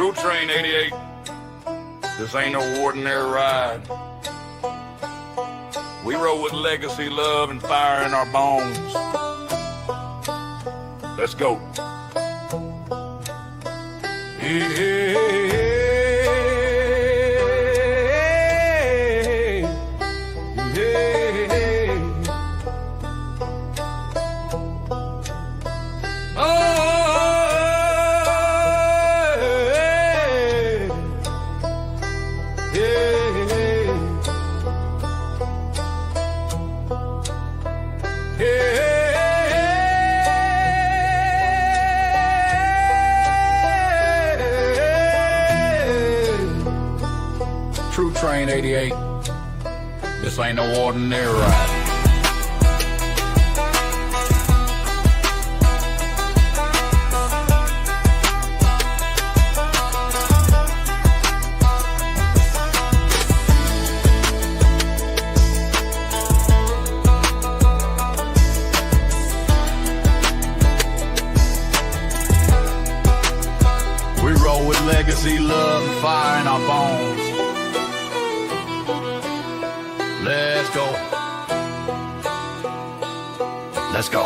True Train 88. This ain't no ordinary ride. We roll with legacy, love, and fire in our bones. Let's go. Hey. True Train 88. This ain't no ordinary ride. We roll with legacy, love, and fire in our bones. Let's go. Let's go.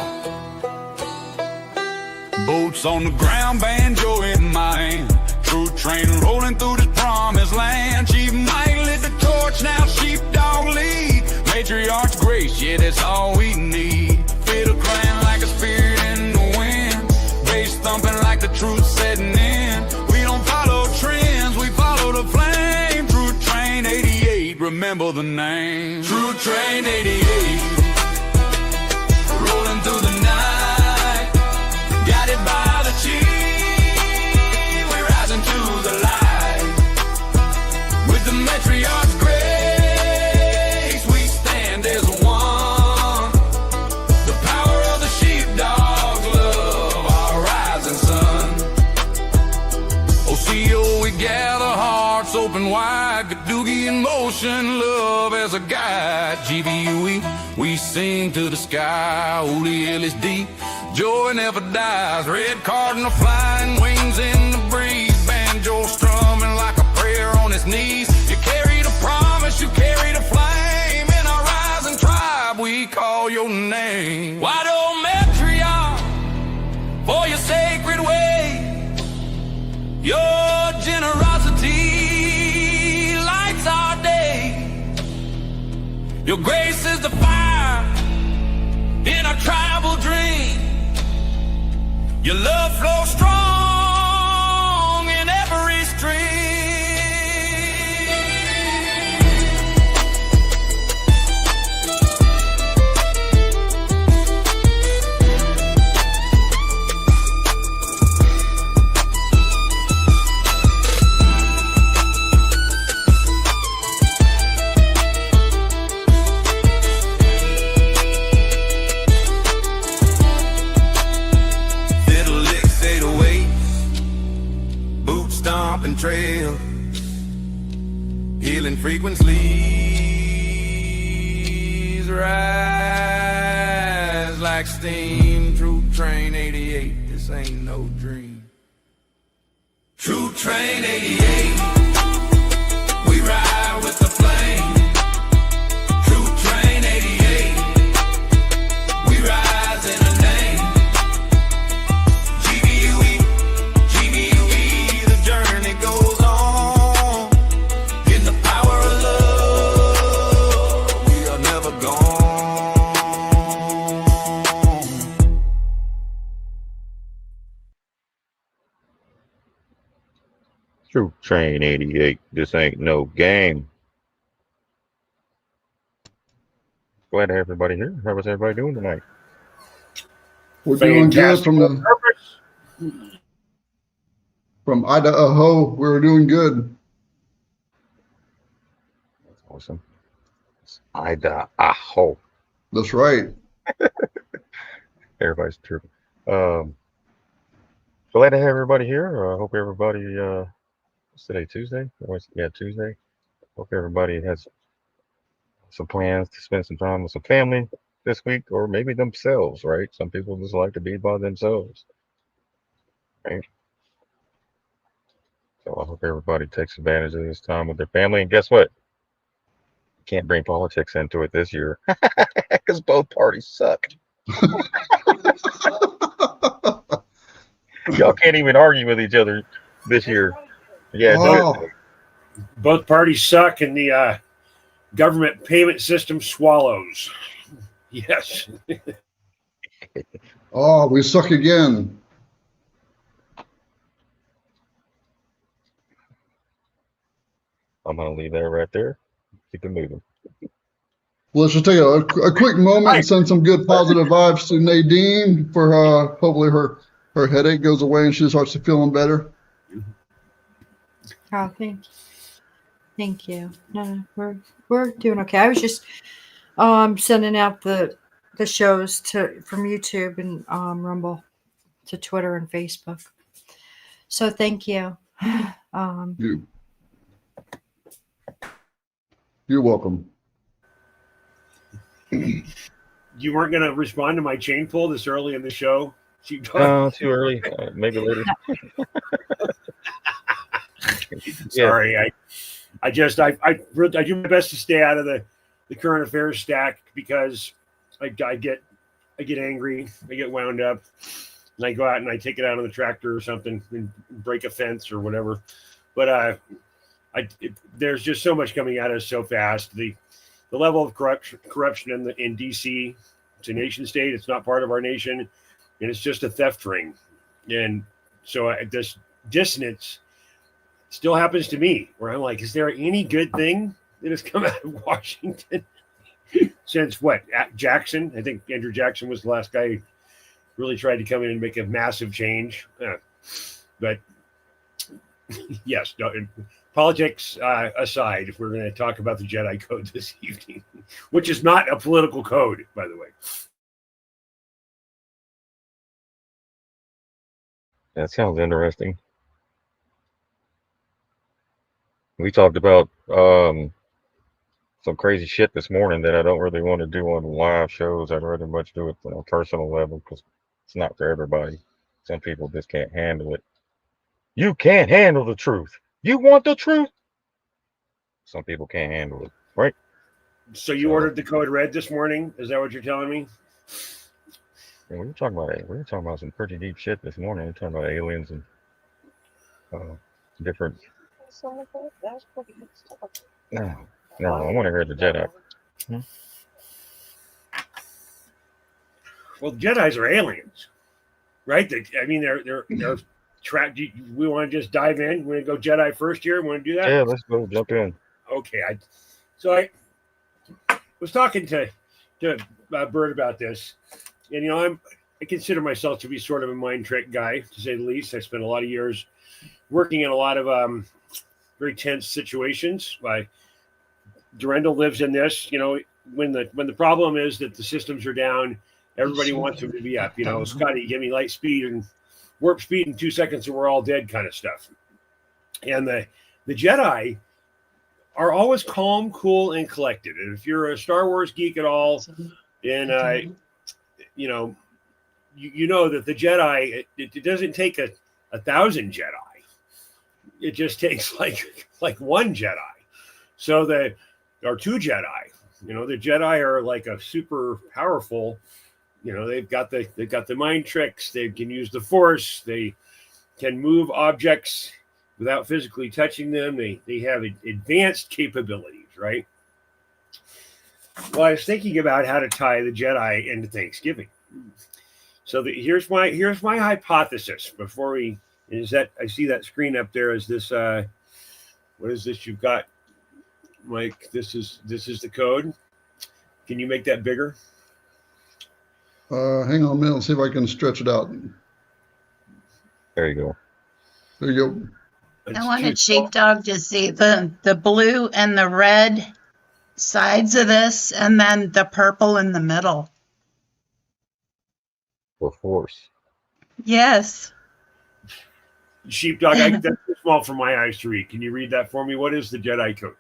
Boots on the ground, banjo in my hand. True train rolling through this promised land. Chief Mike lit the torch, now sheepdog lead. Matriarch's grace, yeah, that's all we need. Fiddle crying like a spirit in the wind. Bass thumping like the truth setting in. We don't follow trends, we follow the flame. True Train 88, remember the name. True Train 88, rolling through the night, guided by the chief, we're rising to the light. With the matriarch's grace, we stand as one. The power of the sheepdog love, our rising sun. OCO, we gather hearts open wide, Gadoogie in motion, love as a guide. GVUE, we sing to the sky. Holy LSD, joy never dies. Red cardinal flying, wings in the breeze. Banjo strumming like a prayer on his knees. You carry the promise, you carry the flame. In our rising tribe, we call your name. Wide old matriarch, for your sacred way, your generosity lights our day. Your grace is the fire in our tribal dream. Your love flows strong in every stream. Trail, healing frequencies rise like steam. True Train 88, this ain't no dream. True Train 88, we ride with the flame. True Train 88, we rise in a name. Goes on in the power of love. We are never gone. True Train 88. This ain't no game. Glad to have everybody here. How was everybody doing tonight? We're doing good from Idaho. We're doing good. That's awesome. It's Idaho. That's right. Everybody's true. Glad to have everybody here. I hope everybody, what's today, Tuesday? Yeah, Tuesday. Hope everybody has some plans to spend some time with some family this week, or maybe themselves, right? Some people just like to be by themselves, right? So I hope everybody takes advantage of this time with their family. And guess what? Can't bring politics into it this year because both parties suck. Y'all can't even argue with each other this year. Yeah, it's Oh. good. Both parties suck, and the government payment system swallows. Yes. Oh, we suck again. I'm gonna leave that right there. Keep it moving. Well, let's just take a quick moment and send some good positive vibes to Nadine for hopefully her headache goes away and she starts to feeling better. Oh, thank you. No, we're doing okay. I was just sending out the shows from YouTube and Rumble to Twitter and Facebook. So thank you. You're welcome. You weren't going to respond to my chain pull this early in the show? No, too early. Maybe later. Sorry, I do my best to stay out of the current affairs stack because I get angry, I get wound up, and I go out and I take it out on the tractor or something and break a fence or whatever. But there's just so much coming at us so fast. The level of corruption in DC, it's a nation state. It's not part of our nation, and it's just a theft ring. And so this dissonance still happens to me, where I'm like, is there any good thing that has come out of Washington since what? Jackson? I think Andrew Jackson was the last guy who really tried to come in and make a massive change. But yes, politics aside, if we're going to talk about the Jedi Code this evening, which is not a political code, by the way. That sounds interesting. We talked about some crazy shit this morning that I don't really want to do on live shows. I'd rather much do it on a personal level because it's not for everybody. Some people just can't handle it. You can't handle the truth. You want the truth? Some people can't handle it, right? So you ordered the code red this morning? Is that what you're telling me? Yeah, we were talking about some pretty deep shit this morning. We were talking about aliens and different. No, I want to hear the Jedi. Well, the Jedis are aliens, right? They're trapped. We want to just dive in. We want to go Jedi first here. Want to do that? Yeah, let's go jump in. Okay. I was talking to Bert about this, and I consider myself to be sort of a mind trick guy, to say the least. I spent a lot of years working in a lot of very tense situations. Durendal lives in this. When the problem is that the systems are down, everybody wants them to be up. Scotty, give me light speed and warp speed in 2 seconds, and we're all dead, kind of stuff. And the Jedi are always calm, cool, and collected. And if you're a Star Wars geek at all, then you know that the Jedi, it doesn't take a 1,000 Jedi. It just takes like one Jedi. So there are two Jedi. The Jedi are like a super powerful. They've got the mind tricks. They can use the Force. They can move objects without physically touching them. They have advanced capabilities, right? Well, I was thinking about how to tie the Jedi into Thanksgiving. So here's my hypothesis. I see that screen up there. Is this what is this you've got, Mike? This is the code. Can you make that bigger? Hang on a minute. See if I can stretch it out. There you go. There you go. I wanted Sheepdog to see the blue and the red sides of this, and then the purple in the middle. For Force. Yes. Sheepdog, that's too small for my eyes to read. Can you read that for me? What is the Jedi Code?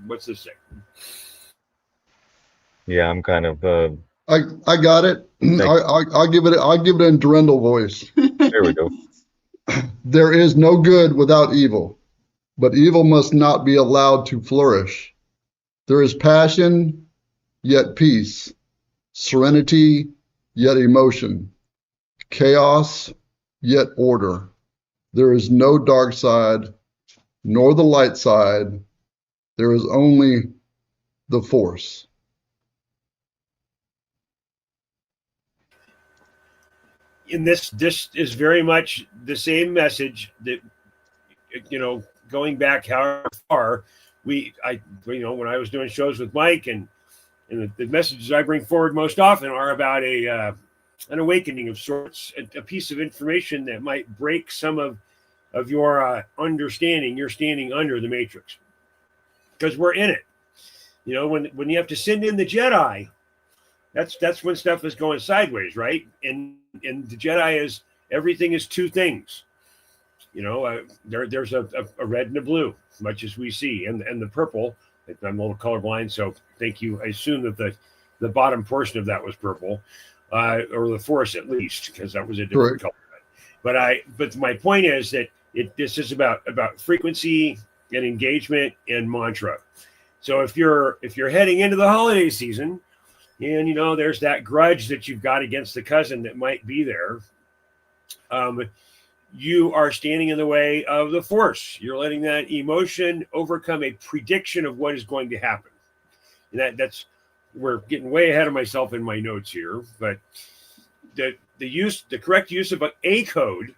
What's this say? Yeah, I'm kind of. I got it. I'll give it in Durendal voice. There we go. There is no good without evil. but evil must not be allowed to flourish. There is passion, yet peace, serenity, yet emotion, chaos, yet order. There is no dark side, nor the light side. There is only the Force. In this is very much the same message that, going back however far, when I was doing shows with Mike, and the messages I bring forward most often are about an awakening of sorts, a piece of information that might break some of your understanding. You're standing under the Matrix because we're in it. When you have to send in the Jedi, that's when stuff is going sideways, right? And the Jedi is everything is two things. There's a red and a blue, much as we see, and the purple. I'm a little colorblind, so thank you. I assume that the bottom portion of that was purple, or the Force at least, because that was a different color. But my point is that this is about frequency and engagement and mantra. So if you're heading into the holiday season, and there's that grudge that you've got against the cousin that might be there, you are standing in the way of the Force. You're letting that emotion overcome a prediction of what is going to happen. And that's we're getting way ahead of myself in my notes here, but the correct use of a code,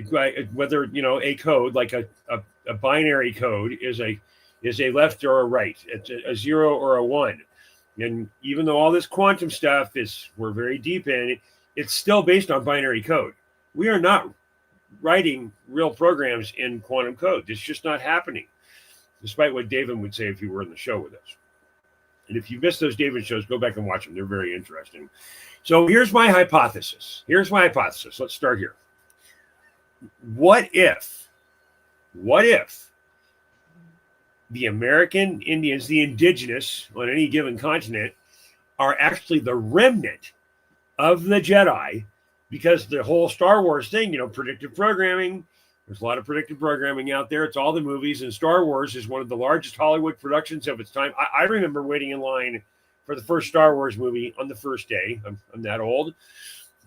whether a code like a binary code is a left or a right, it's a 0 or a 1. And even though all this quantum stuff we're very deep in it, it's still based on binary code. We are not writing real programs in quantum code. It's just not happening, despite what David would say if he were in the show with us. And if you missed those David shows, go back and watch them. They're very interesting. So here's my hypothesis. Let's start here. What if the American Indians, the indigenous on any given continent, are actually the remnant of the Jedi? Because the whole Star Wars thing, predictive programming, there's a lot of predictive programming out there. It's all the movies, and Star Wars is one of the largest Hollywood productions of its time. I remember waiting in line for the first Star Wars movie on the first day. I'm that old.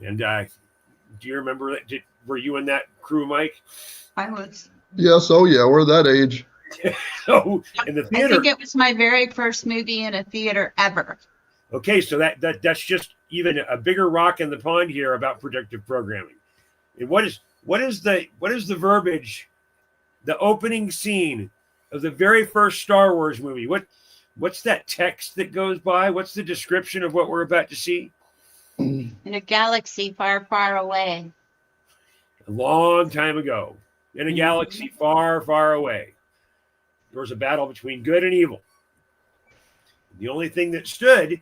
And do you remember that? Were you in that crew, Mike? I was. Yes, oh yeah, we're that age. So in the theater, I think it was my very first movie in a theater ever. Okay, so that's just even a bigger rock in the pond here about predictive programming. And what is the verbiage, the opening scene of the very first Star Wars movie? What's that text that goes by? What's the description of what we're about to see? In a galaxy far, far away. A long time ago, in a galaxy far, far away, there was a battle between good and evil. The only thing that stood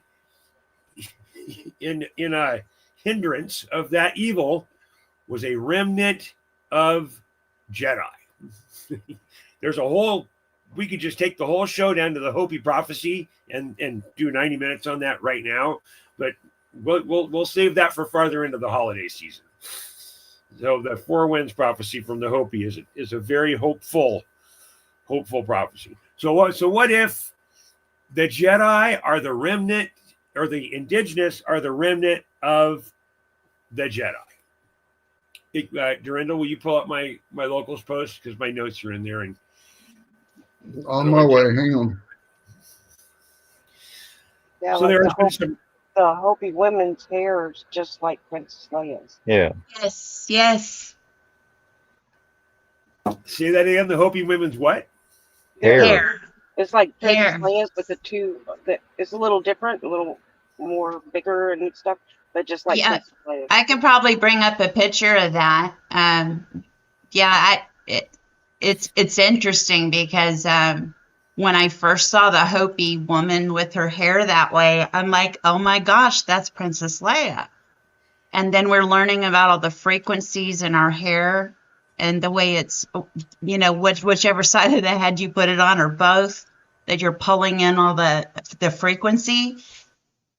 in a hindrance of that evil was a remnant of Jedi. We could just take the whole show down to the Hopi prophecy and do 90 minutes on that right now, but we'll save that for farther into the holiday season. So the Four Winds prophecy from the Hopi is a very hopeful prophecy. So what if the Jedi are the remnant, or the indigenous are the remnant of the Jedi? Dorinda, will you pull up my locals post, because my notes are in there? And on my way, hang on. Yeah, so like there has been some. the Hopi women's hair is just like Princess Leia's. Yeah. Yes. Say that again. The Hopi women's what? Hair. It's like Princess Hair. Leia's, but it's a little different, a little more bigger and stuff, but just like Yeah. Princess Leia. I could probably bring up a picture of that. It's interesting because when I first saw the Hopi woman with her hair that way, I'm like, oh my gosh, that's Princess Leia. And then we're learning about all the frequencies in our hair and the way it's, whichever side of the head you put it on, or both, that you're pulling in all the frequency.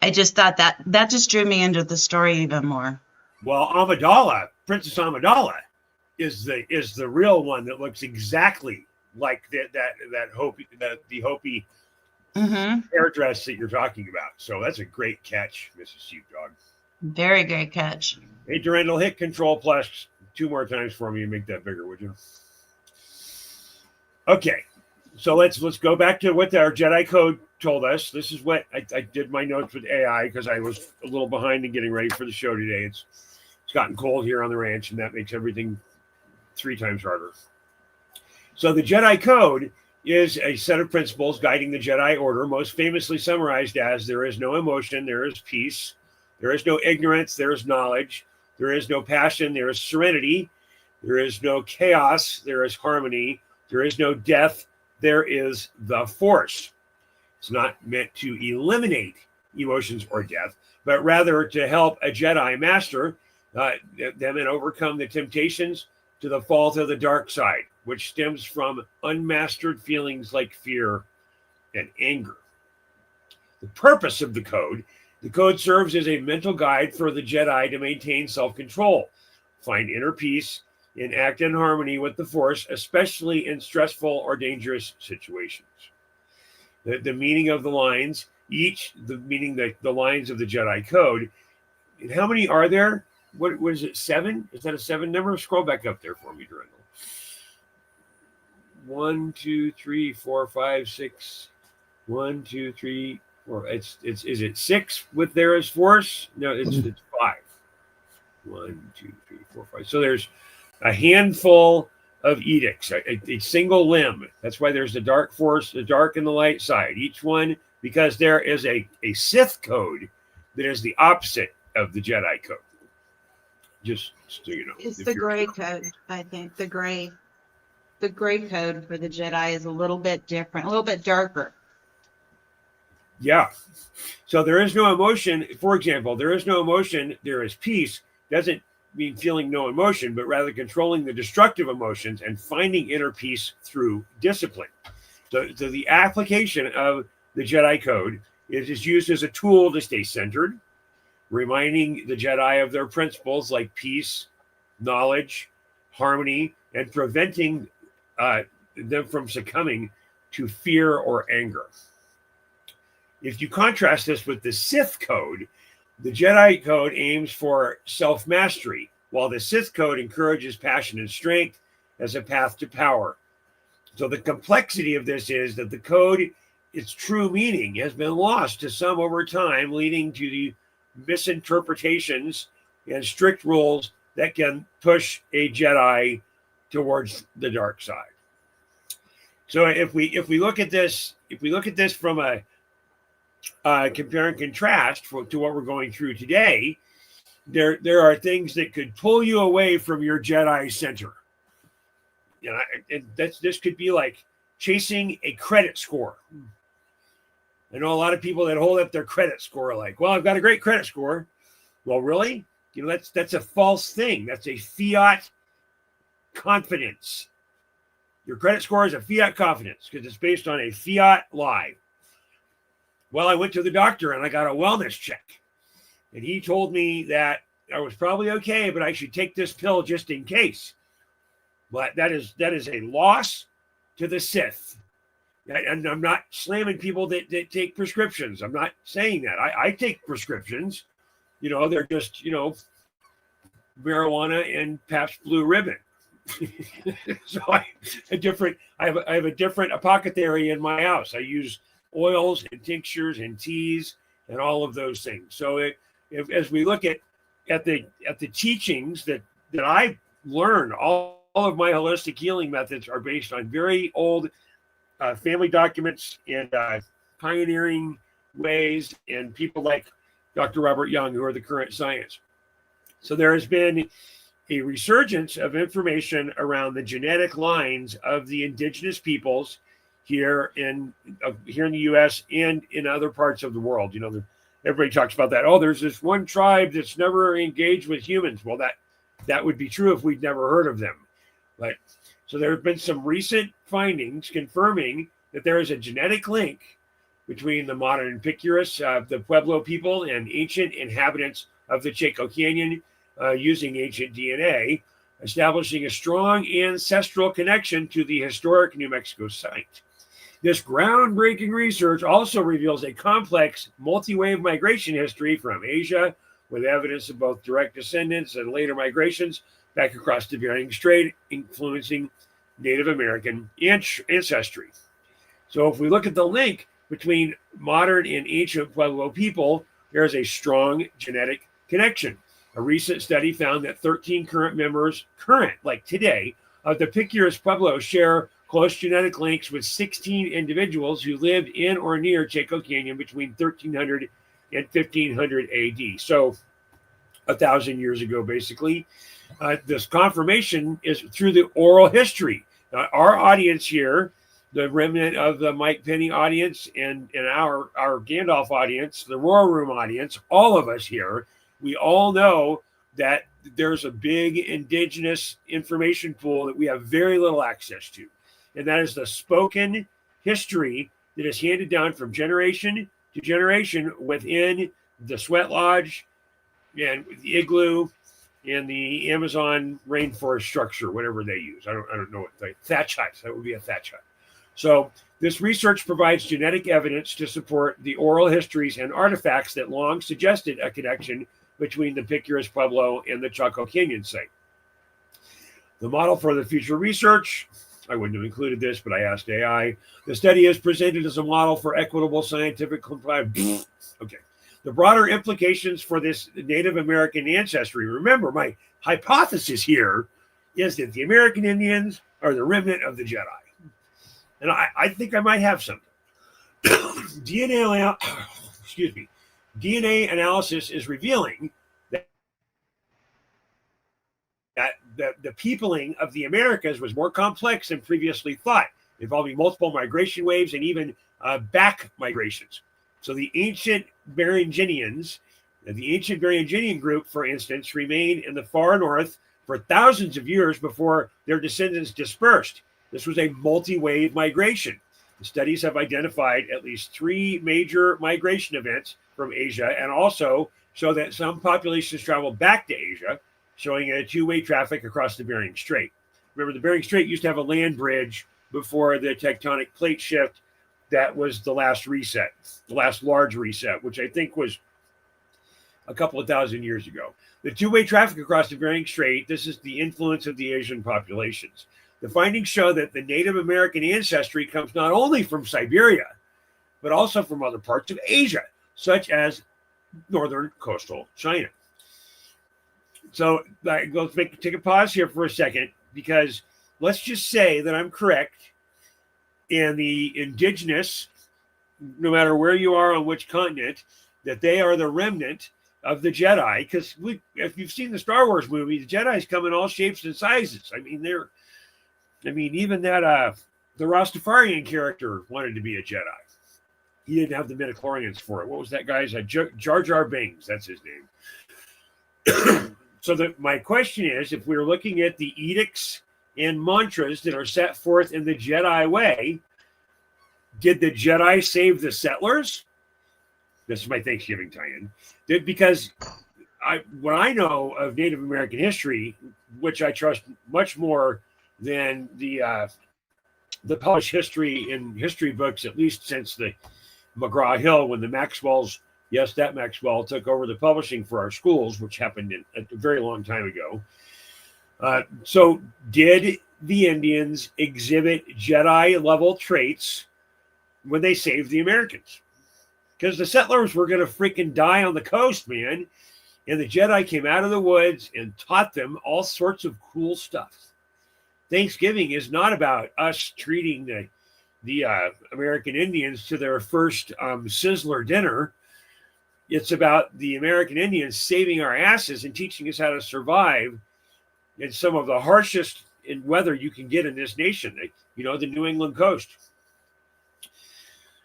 I just thought that just drew me into the story even more. Well, Princess Amidala, is the real one that looks exactly like that Hopi, the Hopi Mm-hmm. hairdress that you're talking about. So that's a great catch, Mrs. Sheepdog. Very great catch. Hey, Durandal, hit Control plus 2 more times for me and make that bigger, would you? Okay, so let's go back to what our Jedi Code told us. This is what I did my notes with AI because I was a little behind in getting ready for the show today. It's gotten cold here on the ranch, and that makes everything 3 times harder. So the Jedi Code is a set of principles guiding the Jedi Order, most famously summarized as there is no emotion, there is peace. There is no ignorance, there is knowledge. There is no passion, there is serenity. There is no chaos, there is harmony. There is no death, there is the Force. It's not meant to eliminate emotions or death, but rather to help a Jedi master them and overcome the temptations to the fall to the dark side, which stems from unmastered feelings like fear and anger. The purpose of the code serves as a mental guide for the Jedi to maintain self-control, find inner peace, and act in harmony with the Force, especially in stressful or dangerous situations. The meaning of the lines, the lines of the Jedi Code, and how many are there? What is it, 7? Is that a 7 number? Scroll back up there for me, Durandal. 1, 2, 3, 4, 5, 6. 1, 2, 3, 4. Is it 6 with there as Force? No, it's 5. 1, 2, 3, 4, 5. So there's a handful of edicts, a single limb. That's why there's the dark Force, the dark and the light side. Each one, because there is a Sith code that is the opposite of the Jedi Code. Just so you know. It's the gray code, I think. The gray code for the Jedi is a little bit different, a little bit darker. Yeah. So there is no emotion. For example, there is no emotion, there is peace. Doesn't mean feeling no emotion, but rather controlling the destructive emotions and finding inner peace through discipline. So the application of the Jedi Code is used as a tool to stay centered, reminding the Jedi of their principles like peace, knowledge, harmony, and preventing them from succumbing to fear or anger. If you contrast this with the Sith Code, the Jedi Code aims for self-mastery, while the Sith Code encourages passion and strength as a path to power. So the complexity of this is that the code, its true meaning, has been lost to some over time, leading to the misinterpretations and strict rules that can push a Jedi towards the dark side. So if we look at this from a compare and contrast to what we're going through today, there are things that could pull you away from your Jedi center. You know, and this could be like chasing a credit score. I know a lot of people that hold up their credit score like, well, I've got a great credit score. Well, really? You know, that's a false thing. That's a fiat confidence. Your credit score is a fiat confidence because it's based on a fiat lie. Well, I went to the doctor and I got a wellness check. And he told me that I was probably okay, but I should take this pill just in case. But that is a loss to the Sith. And I'm not slamming people that take prescriptions. I'm not saying that. I take prescriptions. You know, they're just, you know, marijuana and Pabst Blue Ribbon. So I have a different apothecary in my house. I use oils and tinctures and teas and all of those things. So as we look at the teachings that I learned, all of my holistic healing methods are based on very old family documents and pioneering ways and people like Dr. Robert Young, who are the current science. So there has been a resurgence of information around the genetic lines of the indigenous peoples here in the U.S. and in other parts of the world. You know, everybody talks about that. Oh, there's this one tribe that's never engaged with humans. Well, that would be true if we'd never heard of them. But so there have been some recent findings confirming that there is a genetic link between the modern Picurus, the Pueblo people, and ancient inhabitants of the Chaco Canyon using ancient DNA. establishing a strong ancestral connection to the historic New Mexico site. This groundbreaking research also reveals a complex multi-wave migration history from Asia, with evidence of both direct descendants and later migrations back across the Bering Strait, influencing Native American ancestry. So if we look at the link between modern and ancient Pueblo people, there's a strong genetic connection. A recent study found that 13 current members, like today, of the Picuras Pueblo share close genetic links with 16 individuals who lived in or near Chaco Canyon between 1300 and 1500 AD. So 1,000 years ago, basically. This confirmation is through the oral history. Our audience here, the remnant of the Mike Penny audience and our Gandalf audience, the Royal Room audience, all of us here, we all know that there's a big indigenous information pool that we have very little access to. And that is the spoken history that is handed down from generation to generation within the Sweat Lodge and the igloo and the Amazon rainforest structure, whatever they use. I don't know what thatch huts. That would be a thatch hut. So this research provides genetic evidence to support the oral histories and artifacts that long suggested a connection between the Picuras Pueblo and the Chaco Canyon site. The model for the future research, I wouldn't have included this, but I asked AI. The study is presented as a model for equitable scientific compliance. Okay. The broader implications for this Native American ancestry. Remember, my hypothesis here is that the American Indians are the remnant of the Jedi. And I think I might have something. DNA analysis is revealing that the peopling of the Americas was more complex than previously thought, involving multiple migration waves and even back migrations. So the ancient Berengenians, the ancient Berengenian group, for instance, remained in the far north for thousands of years before their descendants dispersed. This was a multi-wave migration. The studies have identified at least 3 major migration events from Asia and also show that some populations travel back to Asia, showing a 2-way traffic across the Bering Strait. Remember, the Bering Strait used to have a land bridge before the tectonic plate shift. That was the last reset, the last large reset, which I think was a couple of thousand years ago. The 2-way traffic across the Bering Strait, this is the influence of the Asian populations. The findings show that the Native American ancestry comes not only from Siberia, but also from other parts of Asia, such as northern coastal China. So let's take a pause here for a second, because let's just say that I'm correct, and the indigenous, no matter where you are on which continent, that they are the remnant of the Jedi. Because if you've seen the Star Wars movie, the Jedi's come in all shapes and sizes. Even that the Rastafarian character wanted to be a Jedi. He didn't have the midichlorians for it. What was that guy's? Jar Jar Binks, that's his name. So my question is, if we're looking at the edicts and mantras that are set forth in the Jedi way, did the Jedi save the settlers? This is my Thanksgiving tie-in. Because what I know of Native American history, which I trust much more than the published history in history books, at least since the McGraw-Hill, when the Maxwells, yes, that Maxwell took over the publishing for our schools, which happened a very long time ago. So did the Indians exhibit Jedi-level traits when they saved the Americans? Because the settlers were going to freaking die on the coast, man. And the Jedi came out of the woods and taught them all sorts of cool stuff. Thanksgiving is not about us treating the American Indians to their first Sizzler dinner. It's about the American Indians saving our asses and teaching us how to survive in some of the harshest in weather you can get in this nation, the New England coast.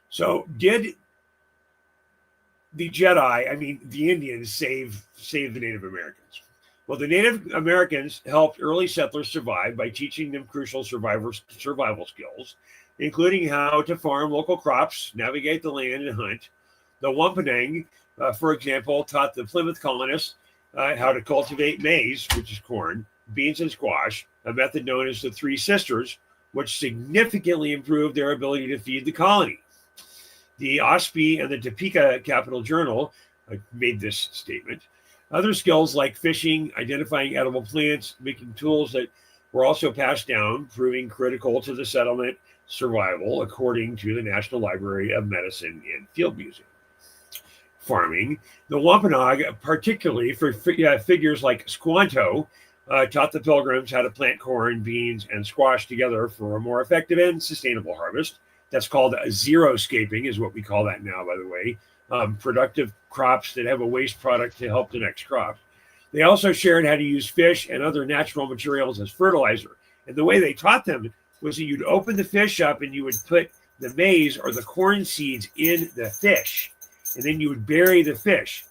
So did the Jedi, the Indians, save the Native Americans? Well, the Native Americans helped early settlers survive by teaching them crucial survival skills, including how to farm local crops, navigate the land, and hunt. The Wampanoag, for example, taught the Plymouth colonists how to cultivate maize, which is corn, beans and squash, a method known as the Three Sisters, which significantly improved their ability to feed the colony. The Ospey and the Topeka Capital Journal made this statement. Other skills like fishing, identifying edible plants, making tools that were also passed down, proving critical to the settlement survival, according to the National Library of Medicine and Field Museum. Farming. The Wampanoag, particularly for figures like Squanto, taught the Pilgrims how to plant corn, beans, and squash together for a more effective and sustainable harvest. That's called xeriscaping, is what we call that now, by the way. Productive crops that have a waste product to help the next crop. They also shared how to use fish and other natural materials as fertilizer. And the way they taught them was that you'd open the fish up and you would put the maize or the corn seeds in the fish, and then you would bury the fish.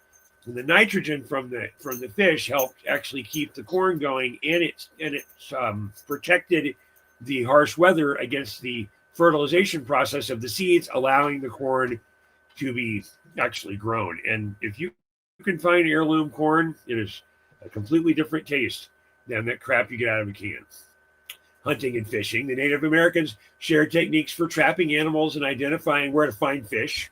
And the nitrogen from the fish helped actually keep the corn going, and it protected the harsh weather against the fertilization process of the seeds, allowing the corn to be actually grown. And if you can find heirloom corn, it is a completely different taste than that crap you get out of a can. Hunting and fishing. The Native Americans shared techniques for trapping animals and identifying where to find fish.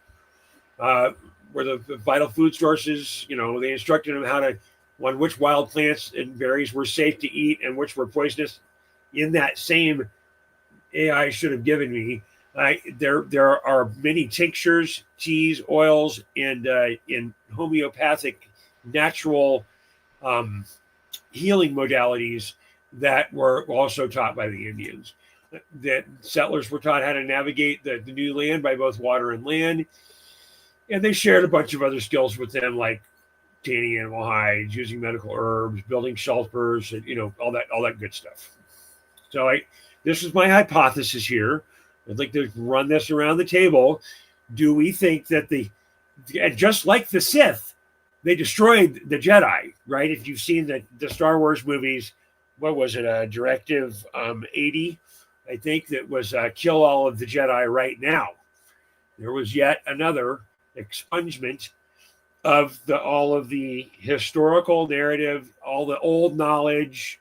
Where the vital food sources, they instructed them on which wild plants and berries were safe to eat and which were poisonous. In that same AI should have given me, there are many tinctures, teas, oils, and in homeopathic natural healing modalities that were also taught by the Indians. That settlers were taught how to navigate the new land by both water and land. And they shared a bunch of other skills with them, like tanning animal hides, using medical herbs, building shelters, and all that good stuff. So this is my hypothesis here. I'd like to run this around the table. Do we think that and just like the Sith, they destroyed the Jedi, right? If you've seen the Star Wars movies, what was it, Directive 80, I think, that was kill all of the Jedi right now. There was yet another expungement of all of the historical narrative, all the old knowledge,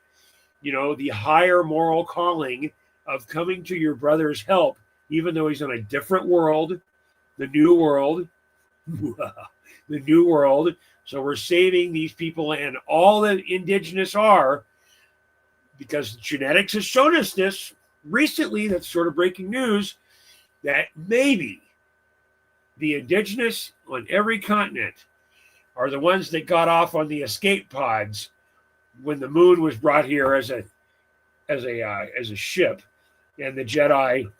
the higher moral calling of coming to your brother's help, even though he's on a different world, the new world, the new world. So we're saving these people and all the indigenous are, because genetics has shown us this recently. That's sort of breaking news, that maybe the indigenous on every continent are the ones that got off on the escape pods when the moon was brought here as a ship, and the Jedi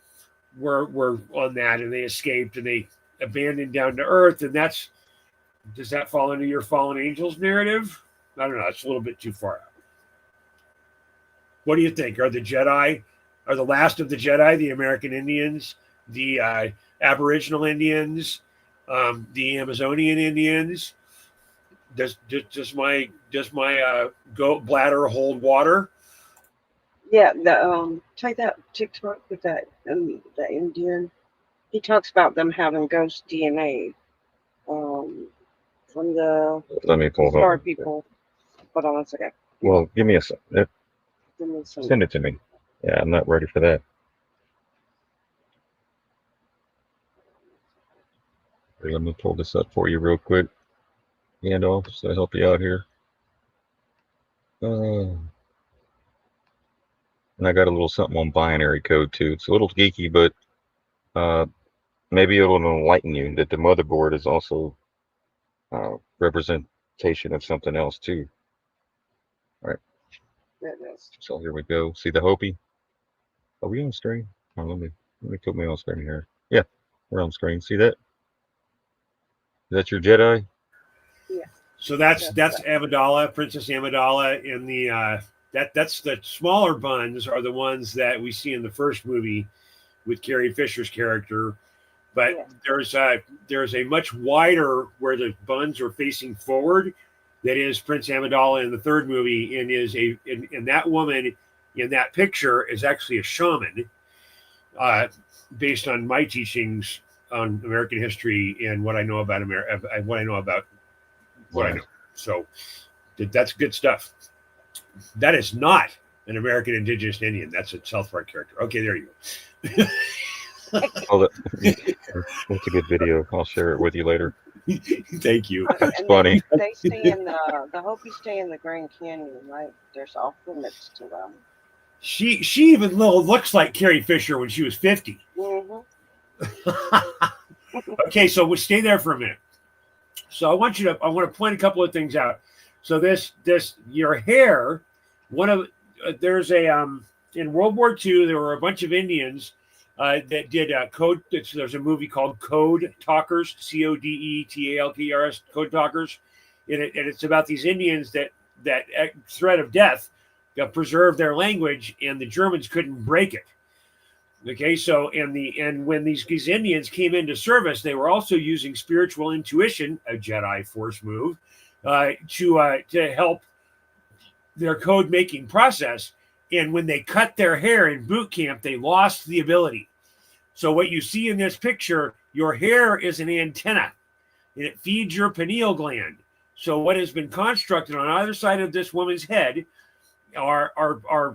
were on that, and they escaped and they abandoned down to Earth. And does that fall into your fallen angels narrative? I don't know. It's a little bit too far out. What do you think? Are the last of the Jedi the American Indians, the Aboriginal Indians, the Amazonian Indians? Does my goat bladder hold water? Yeah, check that TikTok with that the Indian. He talks about them having ghost DNA from the Let me pull it Star up. people. Hold on one second. Well, give me a second. Give me some- Send it to me. Yeah, I'm not ready for that. Here, let me pull this up for you real quick. Handoff, so I help you out here. And I got a little something on binary code too. It's a little geeky, but maybe it'll enlighten you that the motherboard is also representation of something else too. All right. There it is. So here we go. See the Hopi? Are we on screen? Oh, let me put me on screen here. Yeah, we're on screen. See that? Is that your Jedi? Yeah. So that's Amidala, Princess Amidala, in the that's the smaller buns are the ones that we see in the first movie with Carrie Fisher's character. But Yeah. there's a much wider where the buns are facing forward. That is Prince Amidala in the third movie, and and that woman in that picture is actually a shaman, based on my teachings on American history and what I know about what I know. So that's good stuff. That is not an American Indigenous Indian. That's a South Park character. Okay, there you go. Oh, that's a good video. I'll share it with you later. Thank you. That's And funny. they stay in the Hopi stay in the Grand Canyon, right? There's off limits to them. She even looks like Carrie Fisher when she was 50. Mm-hmm. Okay, so we'll stay there for a minute. So I want to point a couple of things out. So this your hair, there's a in World War II there were a bunch of Indians that did code. There's a movie called Code Talkers, CODETALKERS, Code Talkers, and it's about these Indians that threat of death preserved their language, and the Germans couldn't break it. Okay, so and when these Indians came into service, they were also using spiritual intuition, a Jedi Force move, to help their code making process. And when they cut their hair in boot camp, they lost the ability. So what you see in this picture, your hair is an antenna, and it feeds your pineal gland. So what has been constructed on either side of this woman's head are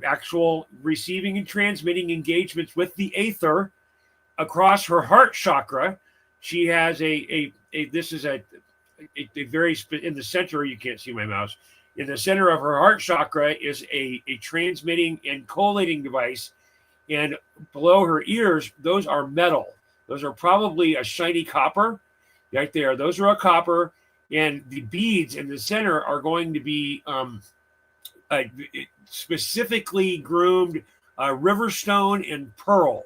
actual receiving and transmitting engagements with the aether across her heart chakra. She has a very in the center. You can't see my mouse. In the center of her heart chakra is a transmitting and collating device, and below her ears, those are metal. Those are probably a shiny copper right there. Those are a copper, and the beads in the center are going to be specifically groomed riverstone and pearl.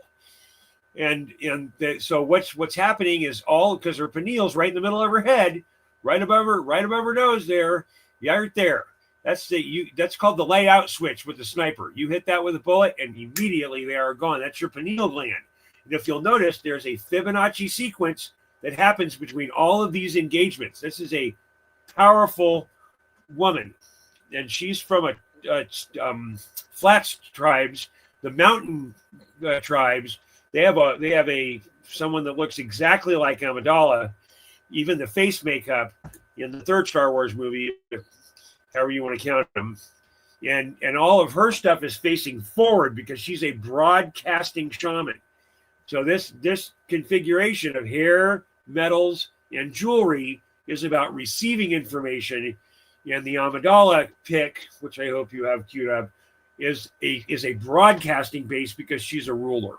So what's happening is all because her pineal's right in the middle of her head, right above her nose there. Yeah, right there. That's called the light out switch with the sniper. You hit that with a bullet and immediately they are gone. That's your pineal gland. And if you'll notice, there's a Fibonacci sequence that happens between all of these engagements. This is a powerful woman, and she's from Flats tribes, the mountain tribes. They have someone that looks exactly like Amidala, even the face makeup in the third Star Wars movie, however you want to count them, and all of her stuff is facing forward because she's a broadcasting shaman. So this configuration of hair, metals, and jewelry is about receiving information. And the Amidala pick, which I hope you have queued up, is a broadcasting base because she's a ruler.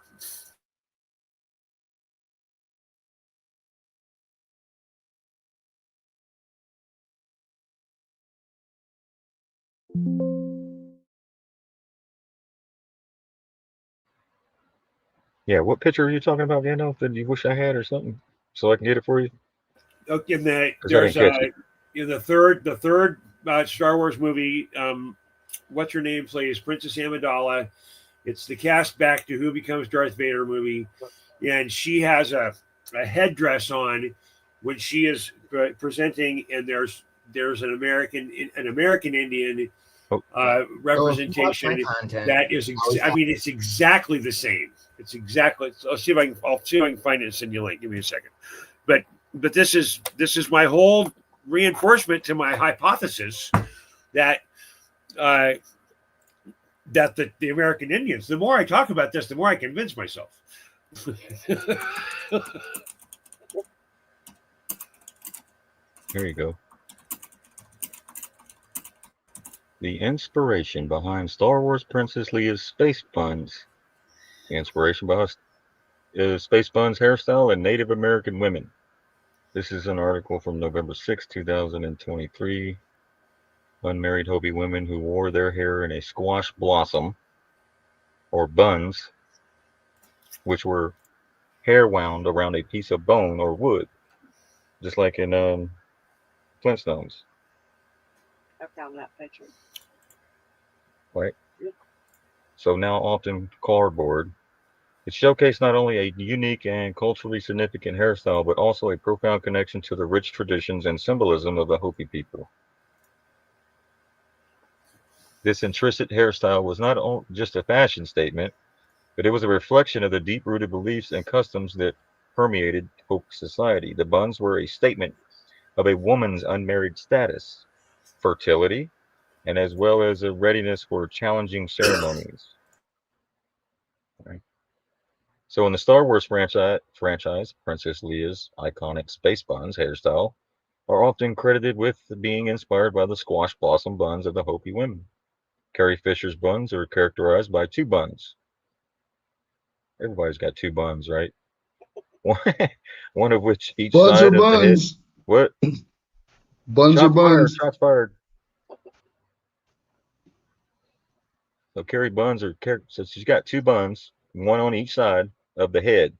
Yeah, what picture are you talking about, Gandalf, that you wish I had or something, so I can get it for you? Okay, There's in the third Star Wars movie, what's her name plays Princess Amidala. It's the cast back to Who Becomes Darth Vader movie, and she has a headdress on when she is presenting, and there's an American Indian representation that is. It's exactly the same. It's exactly. I'll see if I can find it and send you a link. Give me a second. But this is my whole reinforcement to my hypothesis that the American Indians. The more I talk about this, the more I convince myself. Here you go. The inspiration behind Star Wars Princess Leia's space buns. The inspiration behind space buns hairstyle and Native American women. This is an article from November 6, 2023. Unmarried Hopi women who wore their hair in a squash blossom or buns, which were hair wound around a piece of bone or wood, just like in Flintstones. I found that picture. Right? So now often cardboard. It showcased not only a unique and culturally significant hairstyle, but also a profound connection to the rich traditions and symbolism of the Hopi people. This intrinsic hairstyle was not just a fashion statement, but it was a reflection of the deep-rooted beliefs and customs that permeated Hopi society. The buns were a statement of a woman's unmarried status, fertility, and as well as a readiness for challenging ceremonies. Right. So in the Star Wars franchise, Princess Leia's iconic space buns hairstyle are often credited with being inspired by the squash blossom buns of the Hopi women. Carrie Fisher's buns are characterized by two buns. Everybody's got two buns, right? One of which each Buns are side of the head. buns. What? Buns are Shots fired! buns. Shots fired! So Carrie buns are so she's got two buns, one on each side of the head,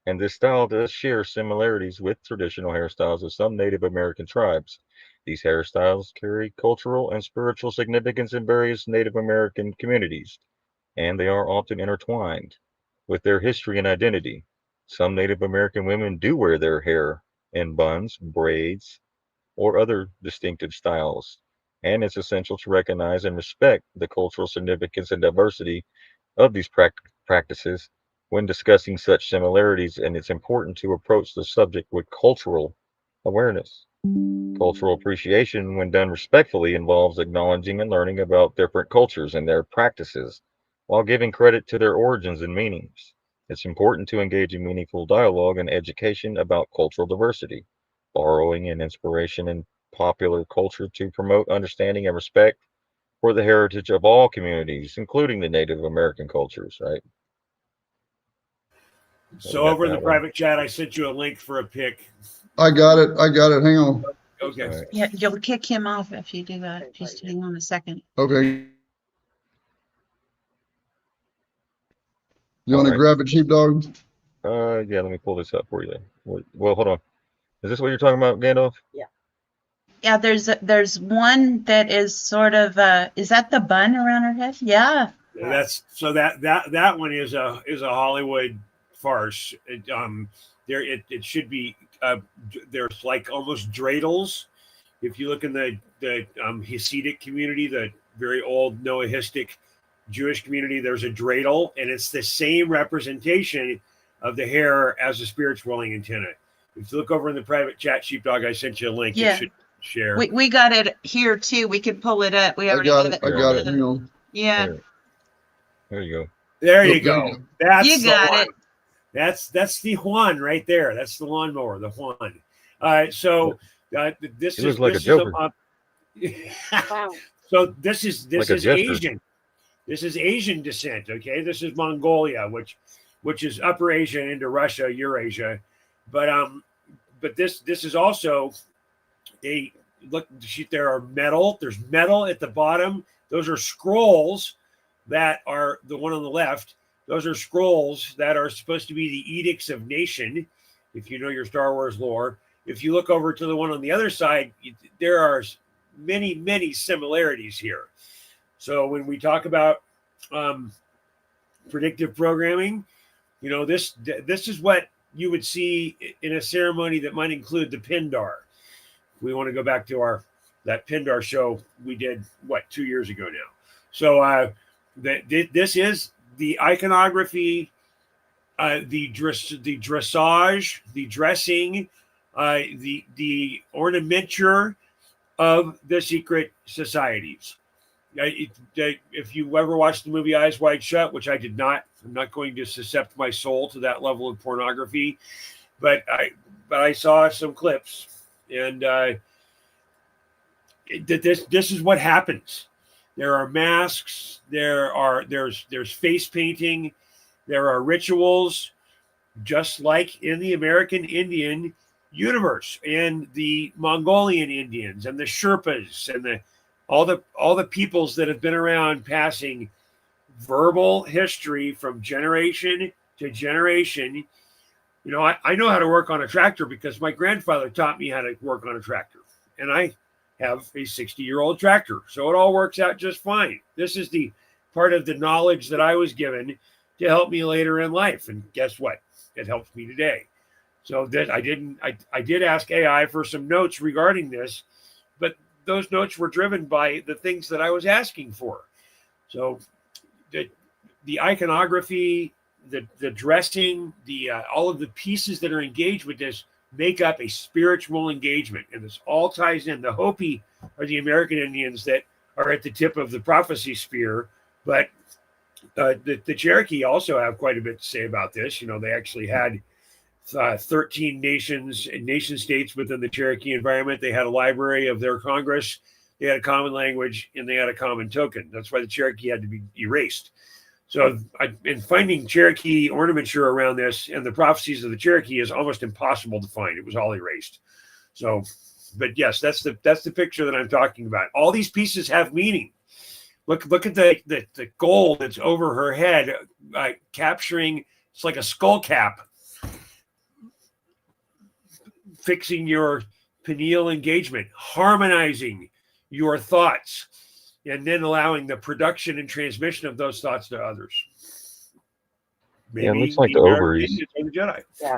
and this style does share similarities with traditional hairstyles of some Native American tribes. These hairstyles carry cultural and spiritual significance in various Native American communities, and they are often intertwined with their history and identity. Some Native American women do wear their hair in buns, braids, or other distinctive styles, and it's essential to recognize and respect the cultural significance and diversity of these practices when discussing such similarities, and it's important to approach the subject with cultural awareness. Cultural appreciation, when done respectfully, involves acknowledging and learning about different cultures and their practices while giving credit to their origins and meanings. It's important to engage in meaningful dialogue and education about cultural diversity, borrowing and inspiration in popular culture to promote understanding and respect for the heritage of all communities, including the Native American cultures, right? So over in the private chat, I sent you a link for a pic. I got it. Hang on. Okay. Right. Yeah, you'll kick him off if you do that. Just hang on a second. Okay. You want to All right. grab it, sheepdog? Yeah, let me pull this up for you. Well, hold on. Is this what you're talking about, Gandalf? Yeah, there's one that is sort of is that the bun around her head? Yeah. That's so that one is a Hollywood farce. It should be there's like almost dreidels. If you look in the Hasidic community, the very old Noahistic Jewish community, there's a dreidel, and it's the same representation of the hair as a spirit swirling antenna. If you look over in the private chat, Sheepdog, I sent you a link. Yeah. It should share. We got it here too. We could pull it up. We I already got have it. I got it. Hang on. Yeah. There you go. There you There go. you go. That's You the got one. it. That's the Juan right there. That's the lawnmower, the Juan. So this He is looks like this a Joker. Wow. So this is Like a jester. Asian. This is Asian descent. Okay, this is Mongolia, which is Upper Asia into Russia, Eurasia, but this is also a look. There are metal. There's metal at the bottom. Those are scrolls that are the one on the left. Those are scrolls that are supposed to be the edicts of nation. If you know your Star Wars lore, if you look over to the one on the other side, there are many similarities here. So when we talk about predictive programming, this is what you would see in a ceremony that might include the Pindar. We want to go back to that Pindar show we did 2 years ago now. So this is the iconography, the dressage, the dressing, the ornamenture of the secret societies. If you ever watched the movie Eyes Wide Shut, which I did not, I'm not going to suscept my soul to that level of pornography, but I saw some clips, and this is what happens. There are masks. There's face painting. There are rituals, just like in the American Indian universe, and the Mongolian Indians, and the Sherpas, and all the peoples that have been around, passing verbal history from generation to generation. I know how to work on a tractor because my grandfather taught me how to work on a tractor, and I have a 60-year-old tractor, so it all works out just fine. This is the part of the knowledge that I was given to help me later in life, and guess what? It helps me today. So that I did ask AI for some notes regarding this, but those notes were driven by the things that I was asking for. So the iconography, the dressing, all of the pieces that are engaged with this make up a spiritual engagement, and this all ties in. The Hopi are the American Indians that are at the tip of the prophecy spear. But the Cherokee also have quite a bit to say about this. You know, they actually had 13 nations and nation states within the Cherokee environment. They had a library of their Congress. They had a common language and they had a common token. That's why the Cherokee had to be erased. So in finding Cherokee ornamenture around this and the prophecies of the Cherokee is almost impossible to find. It was all erased. So, but yes, that's the picture that I'm talking about. All these pieces have meaning. Look at the gold that's over her head, capturing. It's like a skull cap, fixing your pineal engagement, harmonizing your thoughts, and then allowing the production and transmission of those thoughts to others. Maybe Yeah, it looks like the ovaries. Or the Jedi. Yeah.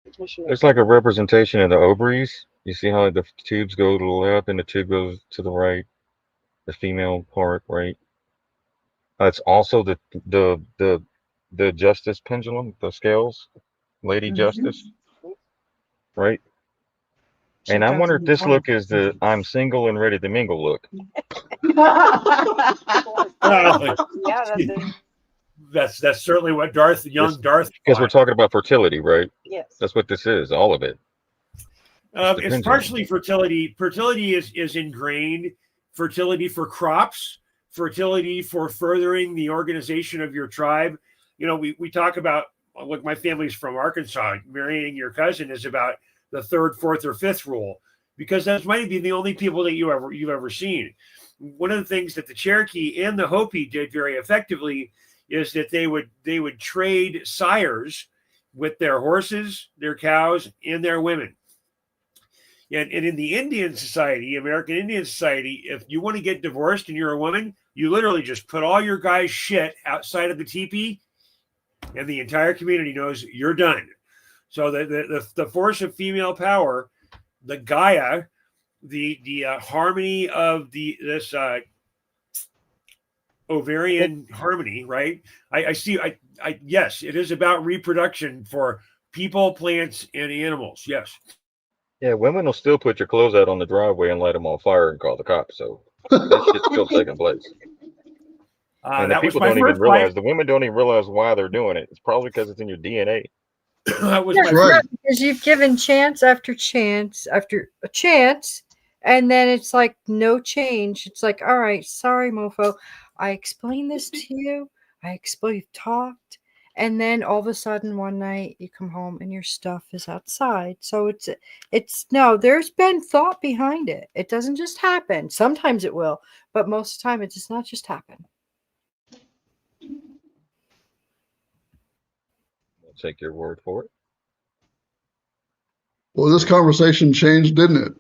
It's like a representation of the ovaries. You see how the tubes go to the left and the tube goes to the right, the female part, right? It's also the justice pendulum, the scales, Lady Justice, right? She And I goes wonder in if this look is the 20%. I'm single and ready to mingle look. Yeah, That's certainly what young Darth. Because we're talking about fertility, right? yes. That's what this is, all of it. the It's pendulum. partially fertility. Fertility is ingrained. Fertility for crops, fertility for furthering the organization of your tribe. You know, we talk about, look, my family's from Arkansas. Marrying your cousin is about the third, fourth, or fifth rule, because that might be the only people that you've ever seen. One of the things that the Cherokee and the Hopi did very effectively is that they would trade sires with their horses, their cows, and their women. And in the Indian society, American Indian society, if you want to get divorced and you're a woman, you literally just put all your guys' shit outside of the teepee, and the entire community knows you're done. So the force of female power, the Gaia, the harmony of this ovarian harmony, right? I see. Yes, it is about reproduction for people, plants, and animals. Yes. Yeah, women will still put your clothes out on the driveway and light them on fire and call the cops. So that shit's still taking place. And the That was people my don't even first realize, life. the women don't even realize why they're doing it. It's probably because it's in your DNA. That was Yeah, my That's right. first. because you've given chance after chance after a chance, and then it's like no change. It's like, all right, sorry, mofo. I explained this to you. We've talked, and then all of a sudden one night you come home and your stuff is outside. So it's no. There's been thought behind it. It doesn't just happen. Sometimes it will, but most of the time it does not just happen. I'll take your word for it. Well, this conversation changed, didn't it?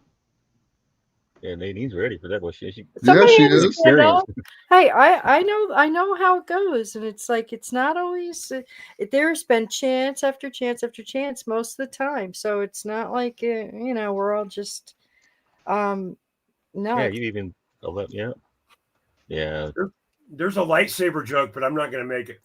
Yeah, Nadine's ready for that. Well, she Yeah, she has is. to know. experienced. Hey, I know how it goes, and it's like it's not always. There's been chance after chance after chance most of the time, so it's not like we're all just no. Yeah, you even yeah. There's a lightsaber joke, but I'm not going to make it.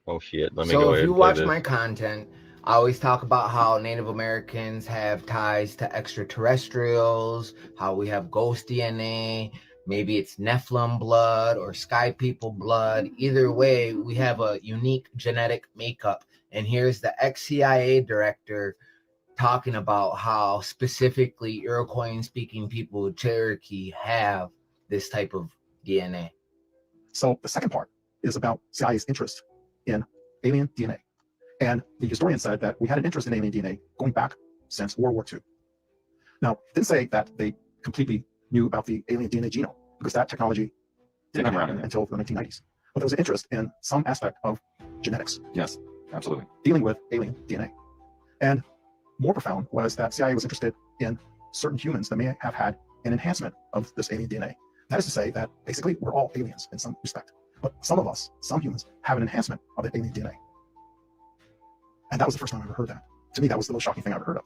Oh shit. Let me So go if ahead you and play watch this. my content, I always talk about how Native Americans have ties to extraterrestrials, how we have ghost DNA, maybe it's Nephilim blood or Sky People blood. Either way, we have a unique genetic makeup. And here's the ex-CIA director talking about how specifically Iroquoian-speaking people, Cherokee, have this type of DNA. So the second part is about CIA's interest in alien DNA. And the historian said that we had an interest in alien DNA going back since World War II. Now, it didn't say that they completely knew about the alien DNA genome, because that technology didn't come around until the 1990s. But there was an interest in some aspect of genetics. Yes, absolutely. Dealing with alien DNA. And more profound was that CIA was interested in certain humans that may have had an enhancement of this alien DNA. That is to say that basically we're all aliens in some respect. But some of us, some humans, have an enhancement of the alien DNA. And that was the first time I ever heard that. To me, that was the most shocking thing I ever heard of.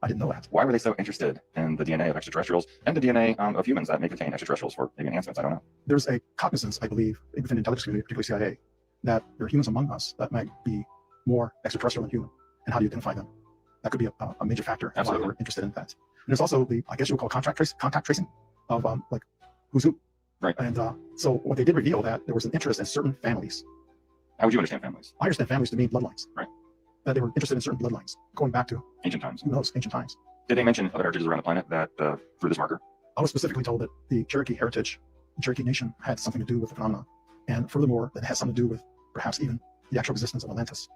I didn't know that. Why were they so interested in the DNA of extraterrestrials and the DNA of humans that may contain extraterrestrials for maybe enhancements? I don't know. There's a cognizance, I believe, within the intelligence community, particularly CIA, that there are humans among us that might be more extraterrestrial than human. And how do you identify them? That could be a major factor in why Absolutely. we're interested in that. And there's also the, I guess you would call contact tracing of like who's who. Right. And so what they did reveal that there was an interest in certain families. How would you understand families? I understand families to mean bloodlines. Right. That they were interested in certain bloodlines, going back to Ancient times. who knows, ancient times. Did they mention other heritages around the planet that through this marker? I was specifically told that the Cherokee heritage, the Cherokee nation, had something to do with the phenomena. And furthermore, that it has something to do with perhaps even the actual existence of Atlantis.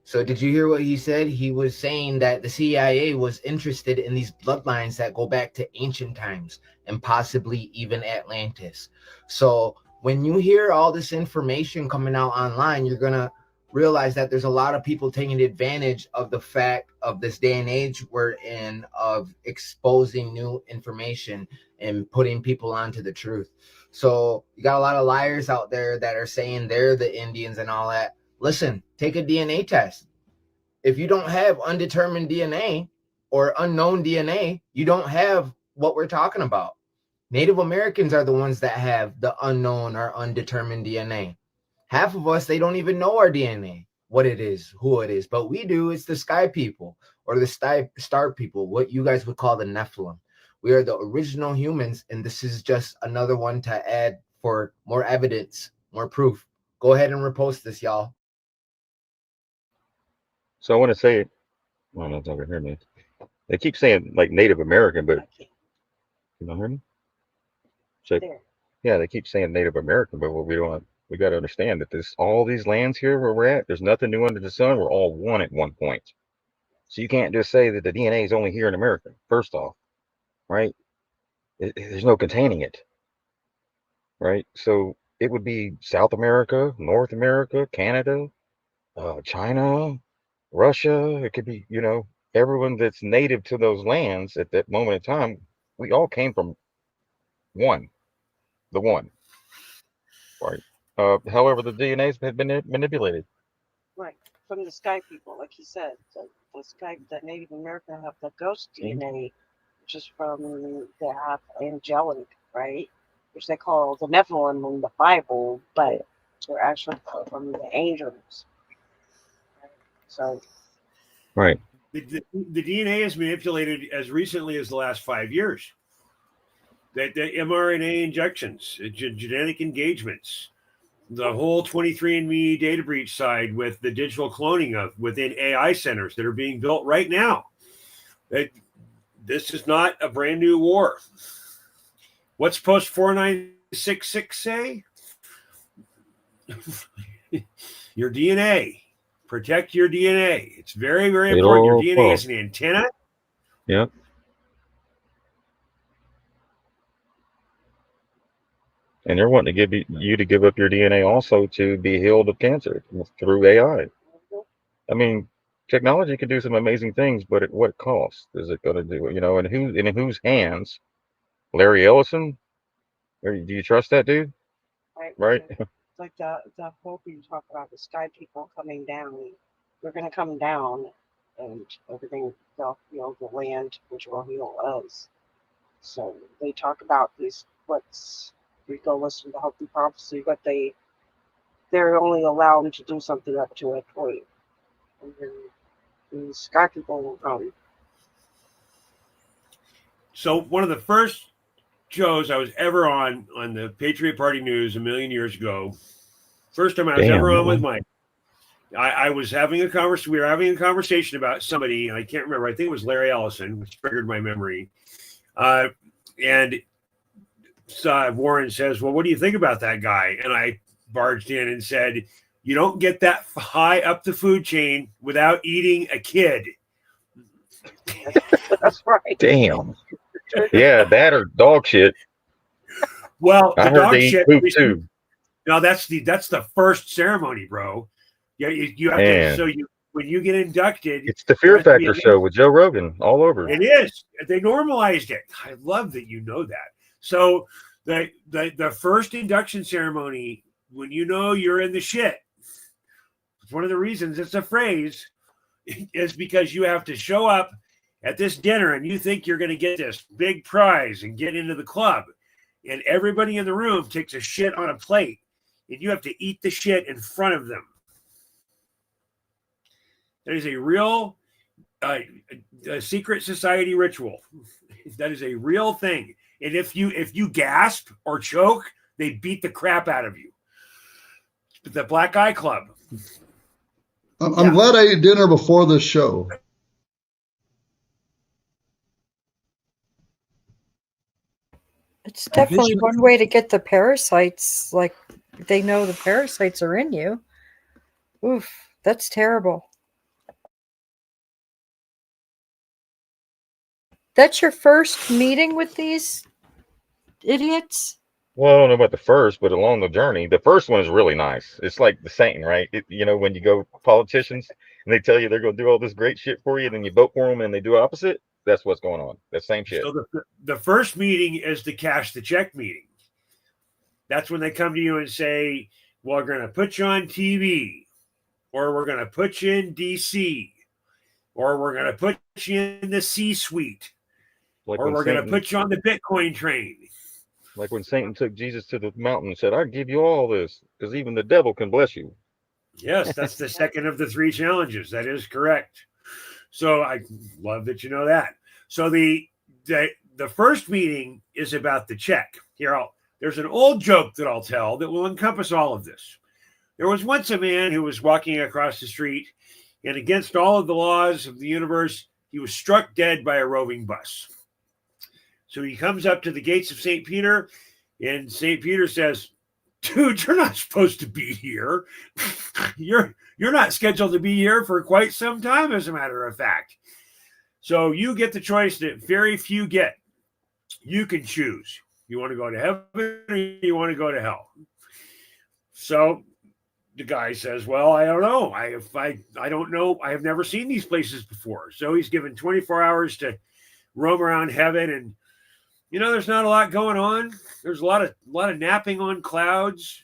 So did you hear what he said? He was saying that the CIA was interested in these bloodlines that go back to ancient times and possibly even Atlantis. So when you hear all this information coming out online, you're going to realize that there's a lot of people taking advantage of the fact of this day and age we're in, of exposing new information and putting people onto the truth. So you got a lot of liars out there that are saying they're the Indians and all that. Listen, take a DNA test. If you don't have undetermined DNA or unknown DNA, you don't have what we're talking about. Native Americans are the ones that have the unknown or undetermined DNA. Half of us, they don't even know our DNA, what it is, who it is, but we do. It's the sky people or the star people, what you guys would call the Nephilim. We are the original humans, and this is just another one to add for more evidence, more proof. Go ahead and repost this, y'all. So I want to say, I don't know if y'all can hear me. They keep saying like Native American, but you don't hear me? So, yeah, they keep saying Native American, but what we got to understand that all these lands here where we're at, there's nothing new under the sun. We're all one at one point. So you can't just say that the DNA is only here in America, first off, right? There's no containing it, right? So it would be South America, North America, Canada, China, Russia. It could be, everyone that's native to those lands at that moment in time. We all came from the one, right? However, the DNAs have been manipulated. Right. From the sky people, like you said, the Native American have the ghost DNA, which is from the angelic, right? Which they call the Nephilim in the Bible, but they're actually from the angels. So, right. The DNA is manipulated as recently as the last 5 years. The mRNA injections, genetic engagements, the whole 23andMe data breach side with the digital cloning within AI centers that are being built right now. This is not a brand new war. What's post 4966 say? Your DNA. Protect your DNA. It's very, very important. Your DNA is an antenna. Yep. And they're wanting to give you to give up your DNA also to be healed of cancer through AI. I mean, technology can do some amazing things, but at what cost is it going to do? And in whose hands? Larry Ellison? Or do you trust that dude? Right. Like the hope you talk about, the sky people coming down. They're going to come down, and everything they'll heal the land, which will heal us. So they talk about these. We go listen to Hopi prophecy, but they're only allowed to do something up to a point, and then the sky people will come. So one of the first shows I was ever on the Patriot Party News a million years ago. First time I was ever on with Mike. I was having a conversation. We were having a conversation about somebody, and I can't remember. I think it was Larry Ellison, which triggered my memory. And Warren says, "Well, what do you think about that guy?" And I barged in and said, "You don't get that high up the food chain without eating a kid." That's right. Damn. Yeah, that or dog shit. Well, I the heard dog they eat shit poop too. No, that's the first ceremony, bro. Yeah, you have to. So when you get inducted, it's the Fear Factor show with Joe Rogan all over. It is. They normalized it. I love that you know that. So the first induction ceremony, when you know you're in the shit, it's one of the reasons it's a phrase, is because you have to show up at this dinner and you think you're going to get this big prize and get into the club, and everybody in the room takes a shit on a plate, and you have to eat the shit in front of them. That is a real a secret society ritual. That is a real thing. And if you gasp or choke, they beat the crap out of you. The Black Eye Club. I'm glad I ate dinner before this show. It's definitely one way to get the parasites. Like, they know the parasites are in you. Oof, that's terrible. That's your first meeting with these idiots? Well, I don't know about the first, but along the journey, the first one is really nice. It's like the saying, right? When you go politicians and they tell you they're going to do all this great shit for you, then you vote for them and they do opposite. That's what's going on. That same shit. So the first meeting is the cash the check meeting. That's when they come to you and say, well, we're going to put you on TV, or we're going to put you in DC, or we're going to put you in the C-suite, Like or we're going to put you on the Bitcoin train. Like when Satan took Jesus to the mountain and said, I give you all this, because even the devil can bless you. Yes, that's the second of the 3 challenges. That is correct. So I love that you know that. So the first meeting is about the check. There's an old joke that I'll tell that will encompass all of this. There was once a man who was walking across the street, and against all of the laws of the universe, he was struck dead by a roving bus. So he comes up to the gates of St. Peter, and St. Peter says, dude, you're not supposed to be here. You're not scheduled to be here for quite some time, as a matter of fact. So you get the choice that very few get. You can choose. You want to go to heaven or you want to go to hell? So the guy says, well, I don't know. I don't know. I have never seen these places before. So he's given 24 hours to roam around heaven, and there's not a lot going on. There's a lot of napping on clouds.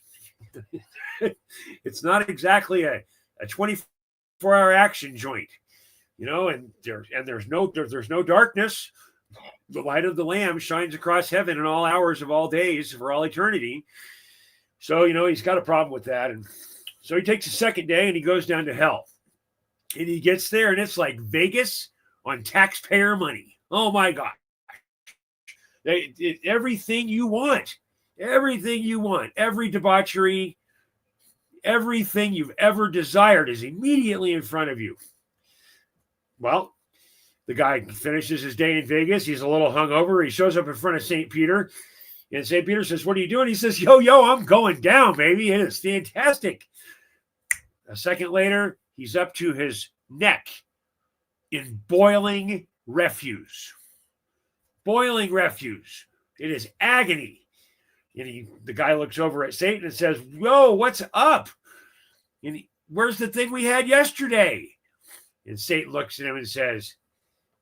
It's not exactly a 24-hour action joint, and there's no darkness. The light of the Lamb shines across heaven in all hours of all days for all eternity. So, he's got a problem with that. And so he takes a second day and he goes down to hell. And he gets there and it's like Vegas on taxpayer money. Oh my God. Everything you want, every debauchery, everything you've ever desired is immediately in front of you. Well, the guy finishes his day in Vegas. He's a little hungover. He shows up in front of St. Peter, and St. Peter says, what are you doing? He says, yo, I'm going down, baby. It is fantastic. A second later, he's up to his neck in boiling refuse. Boiling refuse. It is agony. And the guy looks over at Satan and says, whoa, what's up? And where's the thing we had yesterday? And Satan looks at him and says,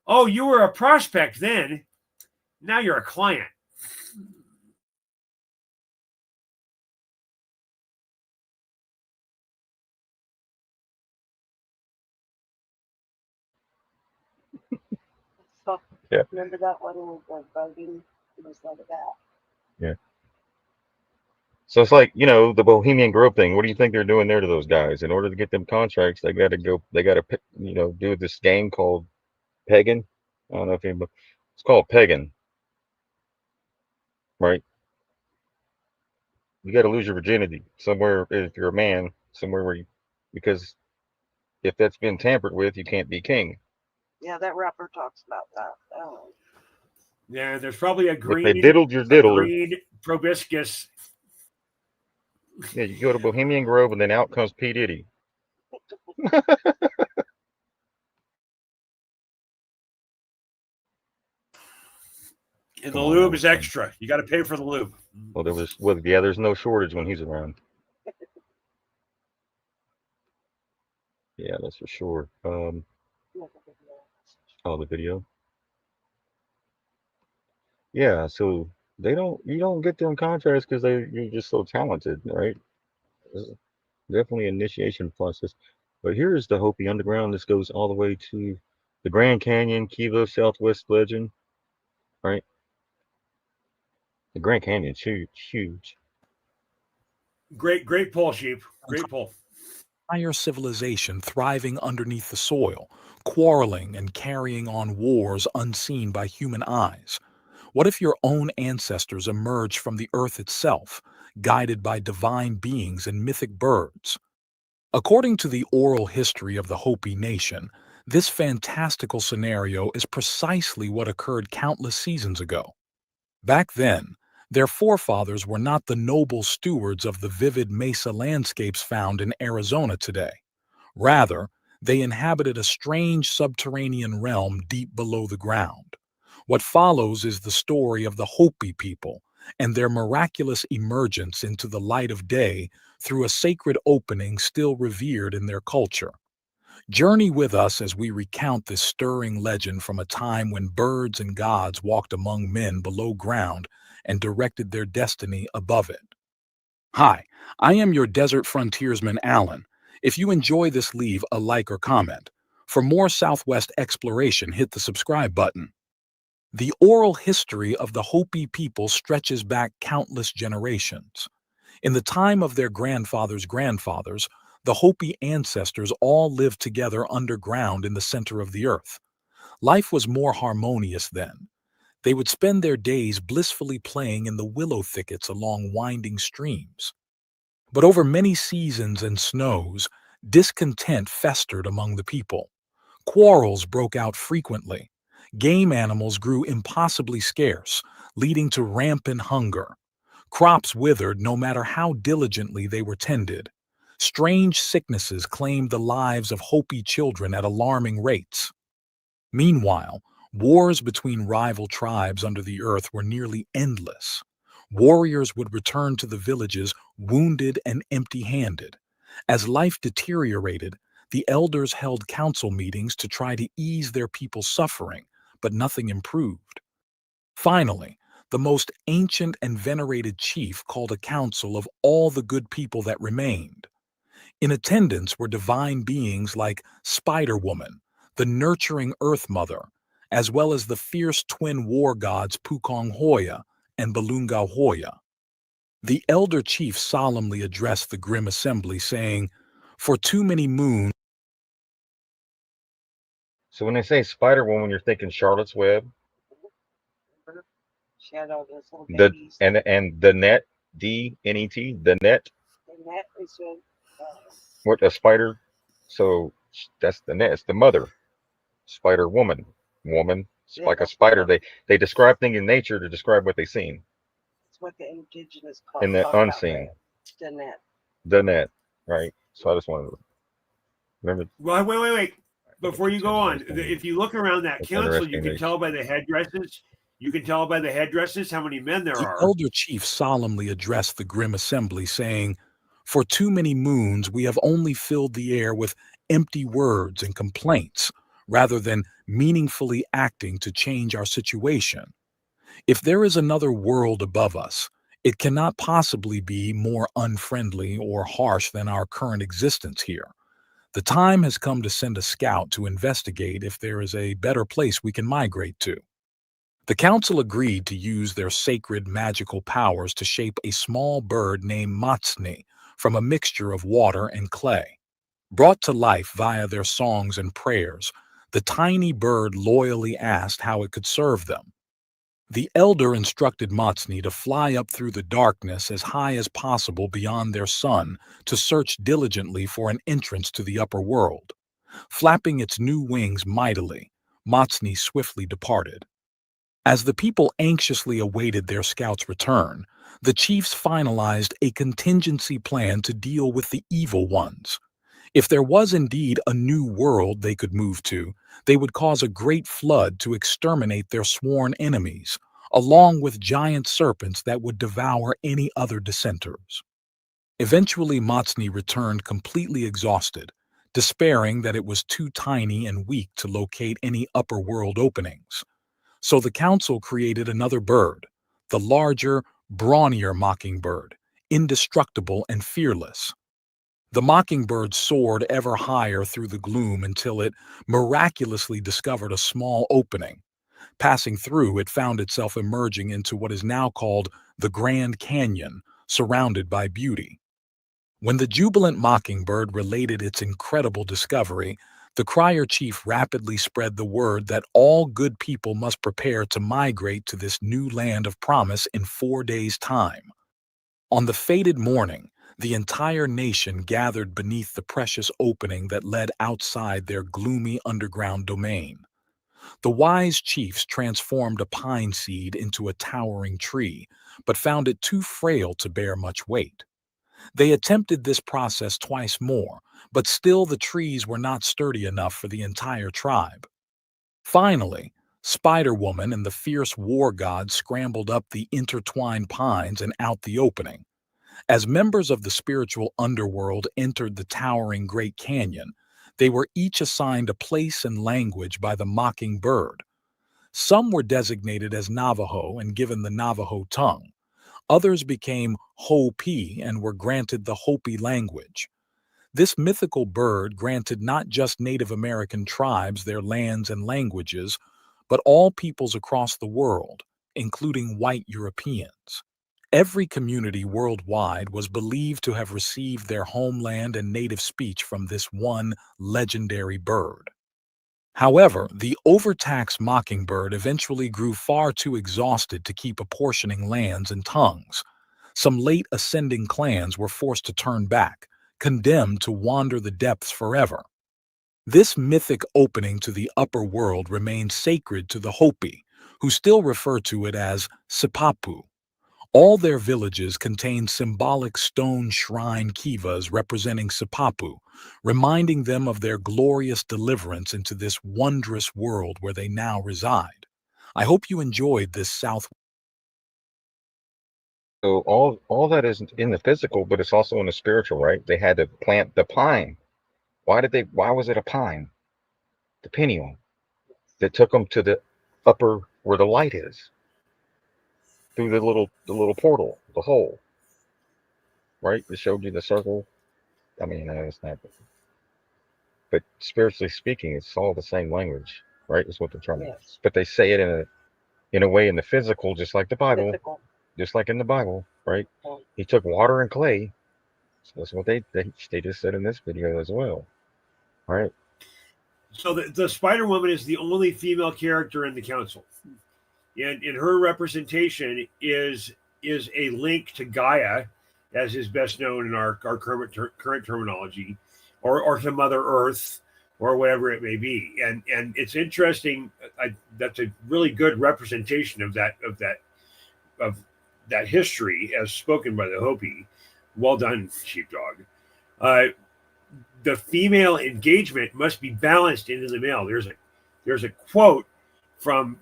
oh, you were a prospect then. Now you're a client. So, Yeah. remember that one with the voting? It was like that. Yeah. So it's like, the Bohemian Grove thing. What do you think they're doing there to those guys? In order to get them contracts, they got to do this game called Pagan. I don't know if anybody, it's called Pagan, right? You got to lose your virginity somewhere if you're a man, somewhere because if that's been tampered with, you can't be king. Yeah, that rapper talks about that. Oh. Yeah, there's probably a green, if they diddled your diddler, green proboscis. Yeah, you go to Bohemian Grove and then out comes P. Diddy. And the lube is extra. You got to pay for the lube. Well, there's no shortage when he's around. Yeah, that's for sure. Oh, the video. Yeah, so you don't get them contracts because you're just so talented, right? This is definitely an initiation process. But here's the Hopi Underground. This goes all the way to the Grand Canyon, Kiva, Southwest Legend, right? The Grand Canyon's huge. Great pull, Sheep. Great pull. Entire civilization thriving underneath the soil, quarreling and carrying on wars unseen by human eyes. What if your own ancestors emerged from the earth itself, guided by divine beings and mythic birds? According to the oral history of the Hopi nation, this fantastical scenario is precisely what occurred countless seasons ago. Back then, their forefathers were not the noble stewards of the vivid mesa landscapes found in Arizona today. Rather, they inhabited a strange subterranean realm deep below the ground. What follows is the story of the Hopi people and their miraculous emergence into the light of day through a sacred opening still revered in their culture. Journey with us as we recount this stirring legend from a time when birds and gods walked among men below ground and directed their destiny above it. Hi, I am your desert frontiersman, Alan. If you enjoy this, leave a like or comment. For more Southwest exploration, hit the subscribe button. The oral history of the Hopi people stretches back countless generations. In the time of their grandfathers' grandfathers, the Hopi ancestors all lived together underground in the center of the earth. Life was more harmonious then. They would spend their days blissfully playing in the willow thickets along winding streams. But over many seasons and snows, discontent festered among the people. Quarrels broke out frequently. Game animals grew impossibly scarce, leading to rampant hunger. Crops withered no matter how diligently they were tended. Strange sicknesses claimed the lives of Hopi children at alarming rates. Meanwhile, wars between rival tribes under the earth were nearly endless. Warriors would return to the villages wounded and empty-handed. As life deteriorated, the elders held council meetings to try to ease their people's suffering, but nothing improved. Finally, the most ancient and venerated chief called a council of all the good people that remained. In attendance were divine beings like Spider-Woman, the nurturing Earth Mother, as well as the fierce twin war gods Pukong Hoya and Balunga Hoya. The elder chief solemnly addressed the grim assembly, saying, "For too many moons..." So when they say Spider Woman, you're thinking Charlotte's Web, Remember? She had all those little the babies. and the net, DNET, the net. And that is when What a spider. So that's the net. It's the mother. Spider Woman, woman. It's yeah, like a that's spider. They describe things in nature to describe what they seen what the indigenous in the talk about unseen. the net. The net, right? So I just wanted to remember. Well, wait. Before you go on, Interesting. if you look around that That's council, you interesting. can tell by the headdresses. You can tell by the headdresses how many men there The are. elder chief solemnly addressed the grim assembly, saying, "For too many moons we have only filled the air with empty words and complaints, rather than meaningfully acting to change our situation. If there is another world above us, it cannot possibly be more unfriendly or harsh than our current existence here. The time has come to send a scout to investigate if there is a better place we can migrate to." The council agreed to use their sacred magical powers to shape a small bird named Matsni from a mixture of water and clay. Brought to life via their songs and prayers, the tiny bird loyally asked how it could serve them. The elder instructed Matsni to fly up through the darkness as high as possible beyond their sun to search diligently for an entrance to the upper world. Flapping its new wings mightily, Matsni swiftly departed. As the people anxiously awaited their scout's return, the chiefs finalized a contingency plan to deal with the evil ones. If there was indeed a new world they could move to, they would cause a great flood to exterminate their sworn enemies, along with giant serpents that would devour any other dissenters. Eventually, Matsni returned completely exhausted, despairing that it was too tiny and weak to locate any upper world openings. So the council created another bird, the larger, brawnier mockingbird, indestructible and fearless. The mockingbird soared ever higher through the gloom until it miraculously discovered a small opening. Passing through, it found itself emerging into what is now called the Grand Canyon, surrounded by beauty. When the jubilant mockingbird related its incredible discovery, The crier chief rapidly spread the word that all good people must prepare to migrate to this new land of promise in 4 days' time. On the fated morning, the entire nation gathered beneath the precious opening that led outside their gloomy underground domain. The wise chiefs transformed a pine seed into a towering tree, but found it too frail to bear much weight. They attempted this process twice more, but still the trees were not sturdy enough for the entire tribe. Finally, Spider-Woman and the fierce war god scrambled up the intertwined pines and out the opening. As members of the spiritual underworld entered the towering Great Canyon, they were each assigned a place and language by the mocking bird. Some were designated as Navajo and given the Navajo tongue. Others became Hopi and were granted the Hopi language. This mythical bird granted not just Native American tribes their lands and languages, but all peoples across the world, including white Europeans. Every community worldwide was believed to have received their homeland and native speech from this one legendary bird. However, the overtaxed mockingbird eventually grew far too exhausted to keep apportioning lands and tongues. Some late ascending clans were forced to turn back, condemned to wander the depths forever. This mythic opening to the upper world remained sacred to the Hopi, who still refer to it as Sipapu. All their villages contain symbolic stone shrine kivas representing Sipapu, reminding them of their glorious deliverance into this wondrous world where they now reside. I hope you enjoyed this South. So all that is in the physical, but it's also in the spiritual, right? They had to plant the pine. Why was it a pine? The pineal that took them to the upper where the light is, through the little portal, the hole, right? It showed you the circle. I mean, it's not, but spiritually speaking, it's all the same language, right? Is what they're trying to. Yes. But they say it in a way in the physical, just like the Bible, Physical. just like in the Bible, right? Yeah. He took water and clay. So that's what they just said in this video as well, right? So the Spider Woman is the only female character in the council, and her representation is a link to Gaia, as is best known in our current terminology, or to Mother Earth, or whatever it may be. And it's interesting. That's a really good representation of that history as spoken by the Hopi. Well done, Sheepdog. The female engagement must be balanced into the male. There's a quote from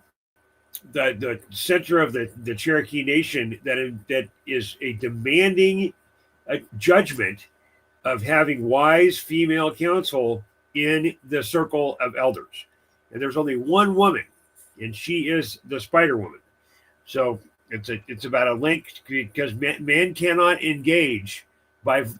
the center of the Cherokee Nation that is a demanding judgment of having wise female counsel in the circle of elders. And there's only one woman, and she is the Spider Woman. So it's about a link, because man cannot engage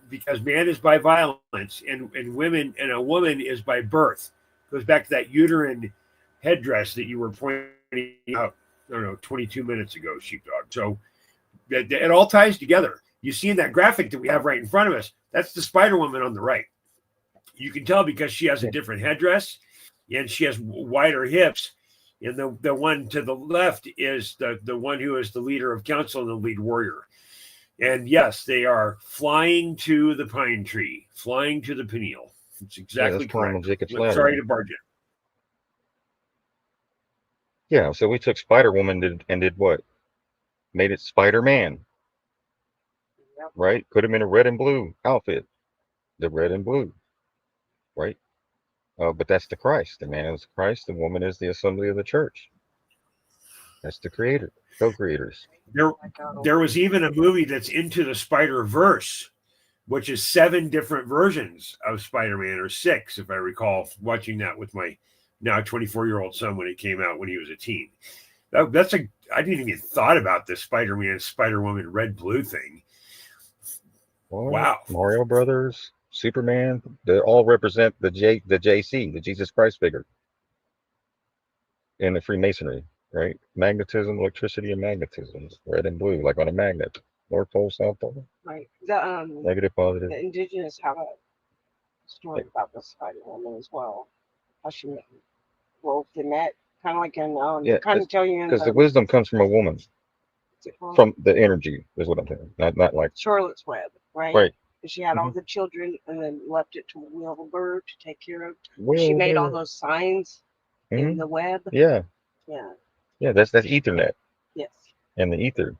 because man is by violence, and women, and a woman is by birth. It goes back to that uterine headdress that you were pointing out, I don't know, 22 minutes ago, Sheepdog. So it all ties together. You see in that graphic that we have right in front of us, that's the Spider Woman on the right. You can tell because she has a different headdress and she has wider hips. And the one to the left is the one who is the leader of council and the lead warrior. And yes, they are flying to the pine tree, flying to the pineal. It's exactly correct. Sorry to barge in. Yeah, so we took Spider-Woman and did what? Made it Spider-Man, right? Put him in a red and blue outfit, the red and blue, right? But that's the Christ. The man is Christ. The woman is the assembly of the church. That's the creator, co-creators. There was even a movie that's Into the Spider-Verse, which is 7 different versions of Spider-Man, or 6, if I recall, watching that with my now 24-year-old son when it came out when he was a teen. I didn't even thought about this Spider-Man, Spider-Woman, red blue thing. Well, wow. Mario Brothers, Superman, they all represent the JC, the Jesus Christ figure, in the Freemasonry, right? Magnetism, electricity, and magnetism, red and blue, like on a magnet. North Pole, South Pole. Right. Negative, positive. The indigenous have a story about the Spider Woman as well. how she wove the net, kind of like in Yeah, kind of tell you in because the wisdom comes from a woman, the from the energy is what I'm saying. Not like Charlotte's Web, right? right. And she had all Hmm. the children and then left it to Wilbur to take care of. She made all Wilbur. those signs in Hmm. the web. Yeah, Yeah. yeah. That's Ethernet Yes. and the ether,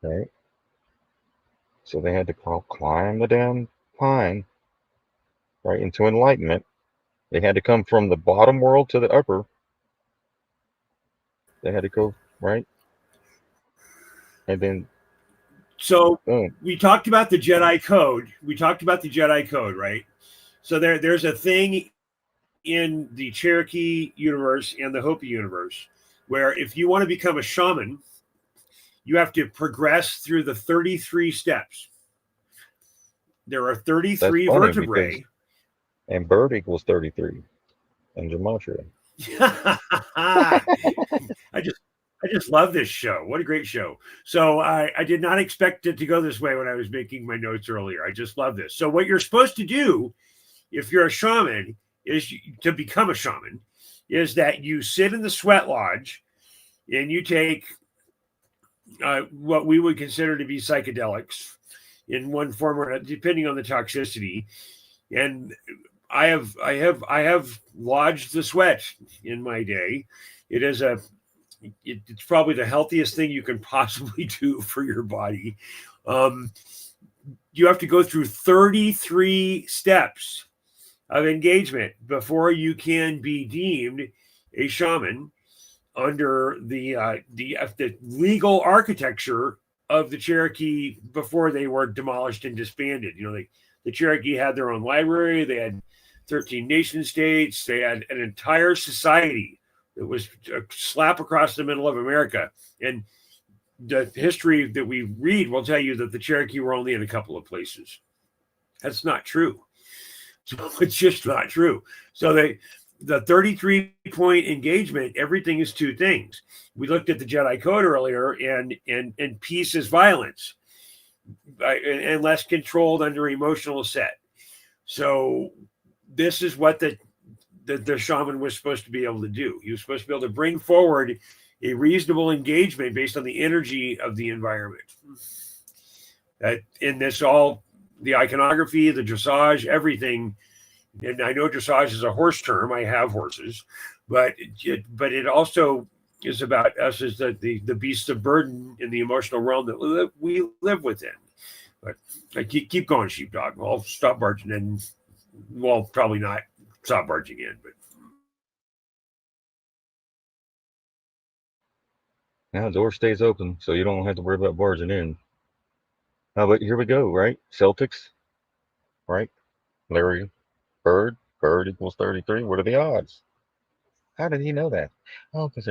right? So they had to climb the damn pine right into enlightenment. They had to come from the bottom world to the upper. They had to go right, and then So boom. we talked about the Jedi Code. Right? So there's a thing in the Cherokee universe and the Hopi universe where if you want to become a shaman, you have to progress through the 33 steps. There are That's 33 funny because vertebrae. and bird equals 33 in gematria. I just love this show. What a great show. So I did not expect it to go this way when I was making my notes earlier. I just love this. So what you're supposed to do if you're a shaman is to become a shaman is that you sit in the sweat lodge and you take what we would consider to be psychedelics in one form or another, depending on the toxicity. And I have lodged the sweat in my day. It is it's probably the healthiest thing you can possibly do for your body. You have to go through 33 steps of engagement before you can be deemed a shaman under the legal architecture of the Cherokee before they were demolished and disbanded. The Cherokee had their own library. They had 13 nation states. They had an entire society that was a slap across the middle of America. And the history that we read will tell you that the Cherokee were only in a couple of places. That's not true. So it's just not true. So the 33-point engagement, everything is two things. We looked at the Jedi Code earlier, and peace is violence, and less controlled under emotional set. So this is what the shaman was supposed to be able to do. He was supposed to be able to bring forward a reasonable engagement based on the energy of the environment. In this all, the iconography, the dressage, everything. And I know dressage is a horse term. I have horses, but it also is about us as the beasts of burden in the emotional realm that we live within. But I keep going, sheepdog. I'll stop barging in. Well, probably not stop barging in, but Now the door stays open, so you don't have to worry about barging in. But here we go, right? Celtics, right? Larry Bird. Bird equals 33. What are the odds? How did he know that? Oh, because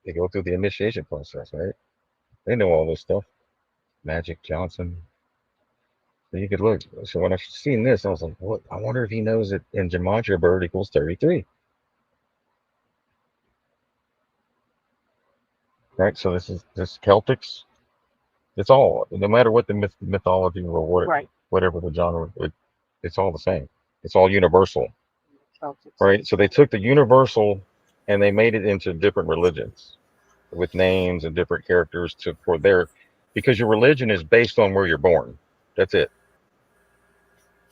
they go through the initiation process, right? They know all this stuff. Magic Johnson. So you could look. So when I seen this, I was like, what? I wonder if he knows that in gematria, bird equals 33. Right? So this Celtics. It's all, no matter what the mythology or Right. whatever the genre, it's all the same. It's all universal, Celtics. right? So they took the universal and they made it into different religions with names and different characters because your religion is based on where you're born. That's it,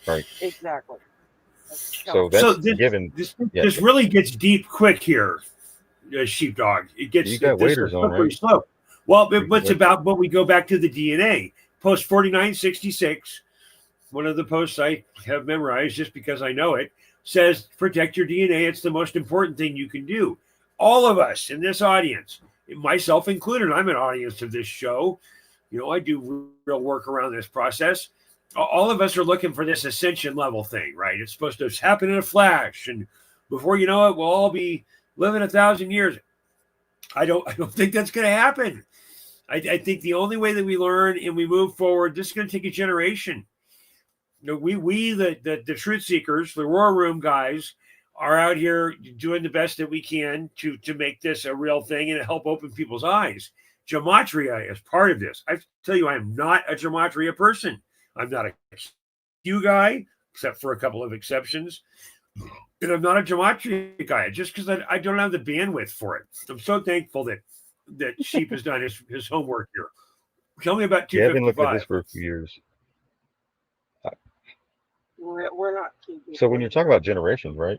right? Exactly. So so that's given. Yeah, this really gets deep quick here, sheepdog. you got This is a waders on, slippery right? slope. Well, what's about? But we go back to the DNA. Post 4966. One of the posts I have memorized just because I know it says protect your DNA. It's the most important thing you can do. All of us in this audience, myself included, I'm an audience of this show. I do real work around this process. All of us are looking for this ascension level thing, right? It's supposed to happen in a flash, and before you know it, we'll all be living 1,000 years. I don't think that's going to happen. I think the only way that we learn and we move forward, this is going to take a generation. We the truth seekers, the War Room guys, are out here doing the best that we can to make this a real thing and help open people's eyes. Gematria is part of this. I tell you, I am not a gematria person. I'm not a Q guy, except for a couple of exceptions. And I'm not a gematria guy, just because I don't have the bandwidth for it. I'm so thankful that Sheep has done his homework here. Tell me about Yeah, I've been looking at 255. this for a few years. We're not keeping. So when you're talking about generations, right?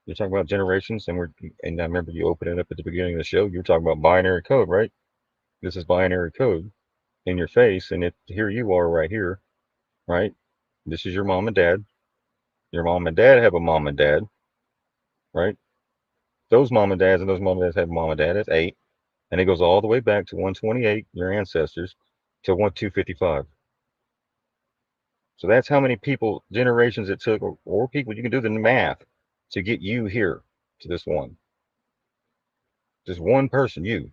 You're talking about generations, and I remember you opened it up at the beginning of the show. You were talking about binary code, right? This is binary code in your face, and here you are right here, right? This is your mom and dad. Your mom and dad have a mom and dad, right? Those mom and dads and those mom and dads have a mom and dad. That's 8, and it goes all the way back to 128, your ancestors, to 255. So that's how many people, generations it took, or people, you can do the math to get you here to this one. Just one person, you.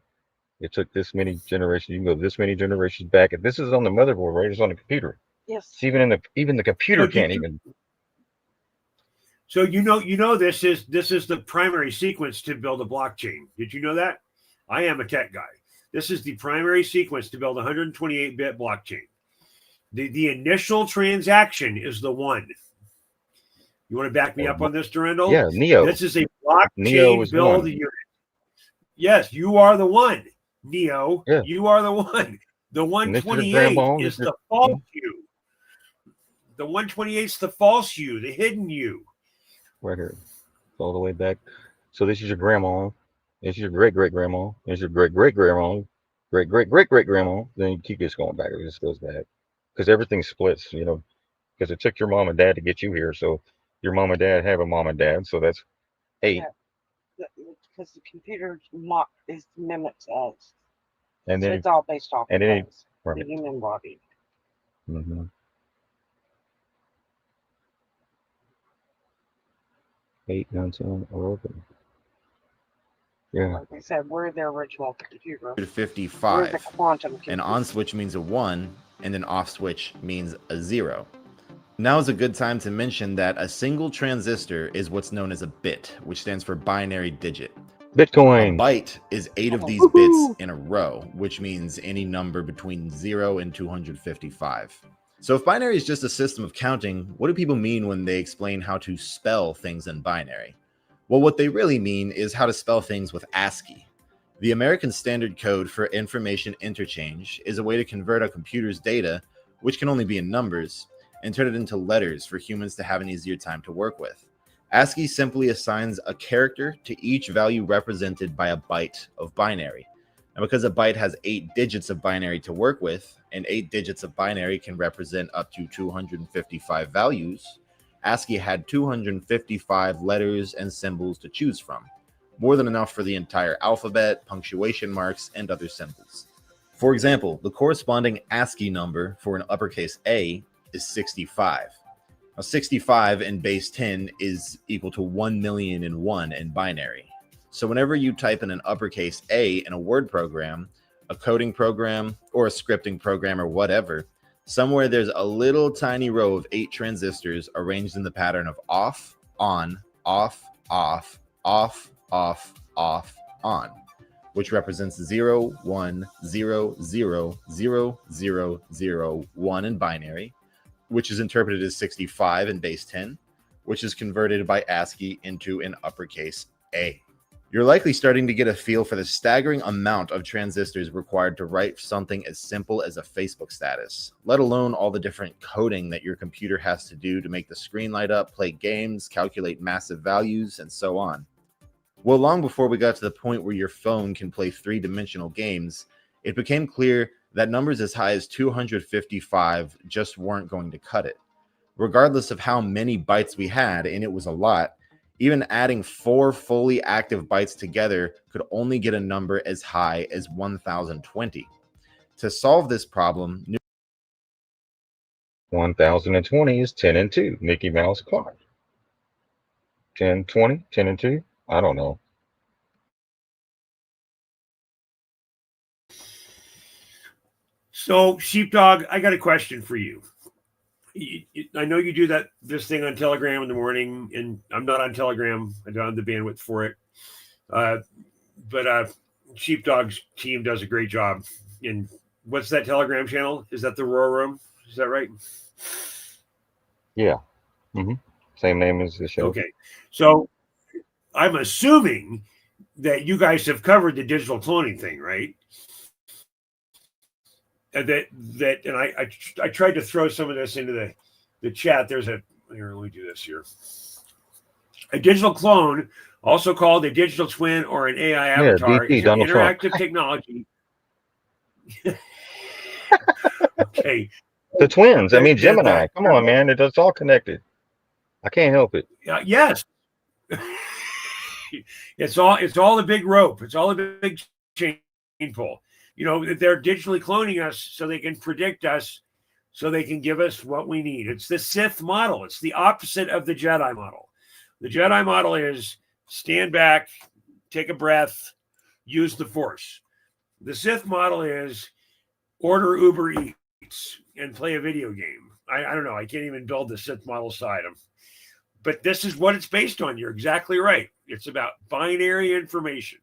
It took this many generations. You can go this many generations back. And this is on the motherboard, right? It's on the computer. Yes. It's even the computer can't even. So you know this is the primary sequence to build a blockchain. Did you know that? I am a tech guy. This is the primary sequence to build a 128-bit blockchain. The initial transaction is the 1. You want to back me up on this, Durandal? Yeah, Neo. This is a Neo blockchain is build 1. unit. Yes, you are the 1, Neo. Yeah. You are the 1. The 128 is the false you. The 128 is the false you, the hidden you. Right here. All the way back. So this is your grandma. This is your great-great-grandma. This is your great-great-grandma. Great-great-great-great-grandma. Then you keep this going back. It just goes back. Because everything splits, because it took your mom and dad to get you here. So your mom and dad have a mom and dad. So that's 8. Yeah. Because the computer is mimics us. And so then it's all based off and of then us, right. the human body. Mm-hmm. 8, 9, 10, 11. Yeah. Like I said, we're the original computer. 55. We're the quantum computer. An on switch means a 1, and an off switch means a 0. Now is a good time to mention that a single transistor is what's known as a bit, which stands for binary digit. Bitcoin. A byte is 8 of these bits in a row, which means any number between 0 and 255. So if binary is just a system of counting, what do people mean when they explain how to spell things in binary? Well, what they really mean is how to spell things with ASCII. The American Standard Code for Information Interchange is a way to convert a computer's data, which can only be in numbers, and turn it into letters for humans to have an easier time to work with. ASCII simply assigns a character to each value represented by a byte of binary. And because a byte has 8 digits of binary to work with, and 8 digits of binary can represent up to 255 values, ASCII had 255 letters and symbols to choose from, more than enough for the entire alphabet, punctuation marks, and other symbols. For example, the corresponding ASCII number for an uppercase A is 65. Now, 65 in base 10 is equal to 1,000,001 in binary. So whenever you type in an uppercase A in a word program, a coding program, or a scripting program, or whatever, somewhere there's a little tiny row of 8 transistors arranged in the pattern of off, on, off, off, off, off, off, on, which represents 0, 1, 0, 0, 0, 0, 0, 1 in binary, which is interpreted as 65 in base 10, which is converted by ASCII into an uppercase A. You're likely starting to get a feel for the staggering amount of transistors required to write something as simple as a Facebook status, let alone all the different coding that your computer has to do to make the screen light up, play games, calculate massive values, and so on. Well, long before we got to the point where your phone can play 3-dimensional games, it became clear that numbers as high as 255 just weren't going to cut it. Regardless of how many bytes we had, and it was a lot, even adding 4 fully active bytes together could only get a number as high as 1020. To solve this problem, 1020 is 10 and 2. Mickey Mouse clock. 10, 20, 10 and 2. I don't know. So, Sheepdog, I got a question for you. I know you do this thing on Telegram in the morning, and I'm not on Telegram. I don't have the bandwidth for it. But Sheepdog's team does a great job. And what's that Telegram channel? Is that the Roar Room? Is that right? Yeah. Mm-hmm. Same name as the show. Okay. So I'm assuming that you guys have covered the digital cloning thing, right? And I tried to throw some of this into the chat. There's here, let me do this here. A digital clone, also called a digital twin or an AI avatar, DT, is an Donald Trump. interactive technology. Okay. The twins. I mean, The- Gemini. Come on, man. It's all connected. I can't help it. Yes. It's all a big rope. It's all a big chain pull. You know, they're digitally cloning us so they can predict us, so they can give us what we need. It's the Sith model. It's the opposite of the Jedi model. The Jedi model is stand back, take a breath, use the Force. The Sith model is order Uber Eats and play a video game. I don't know. I can't even build the Sith model side of. But this is what it's based on. You're exactly right. It's about binary information.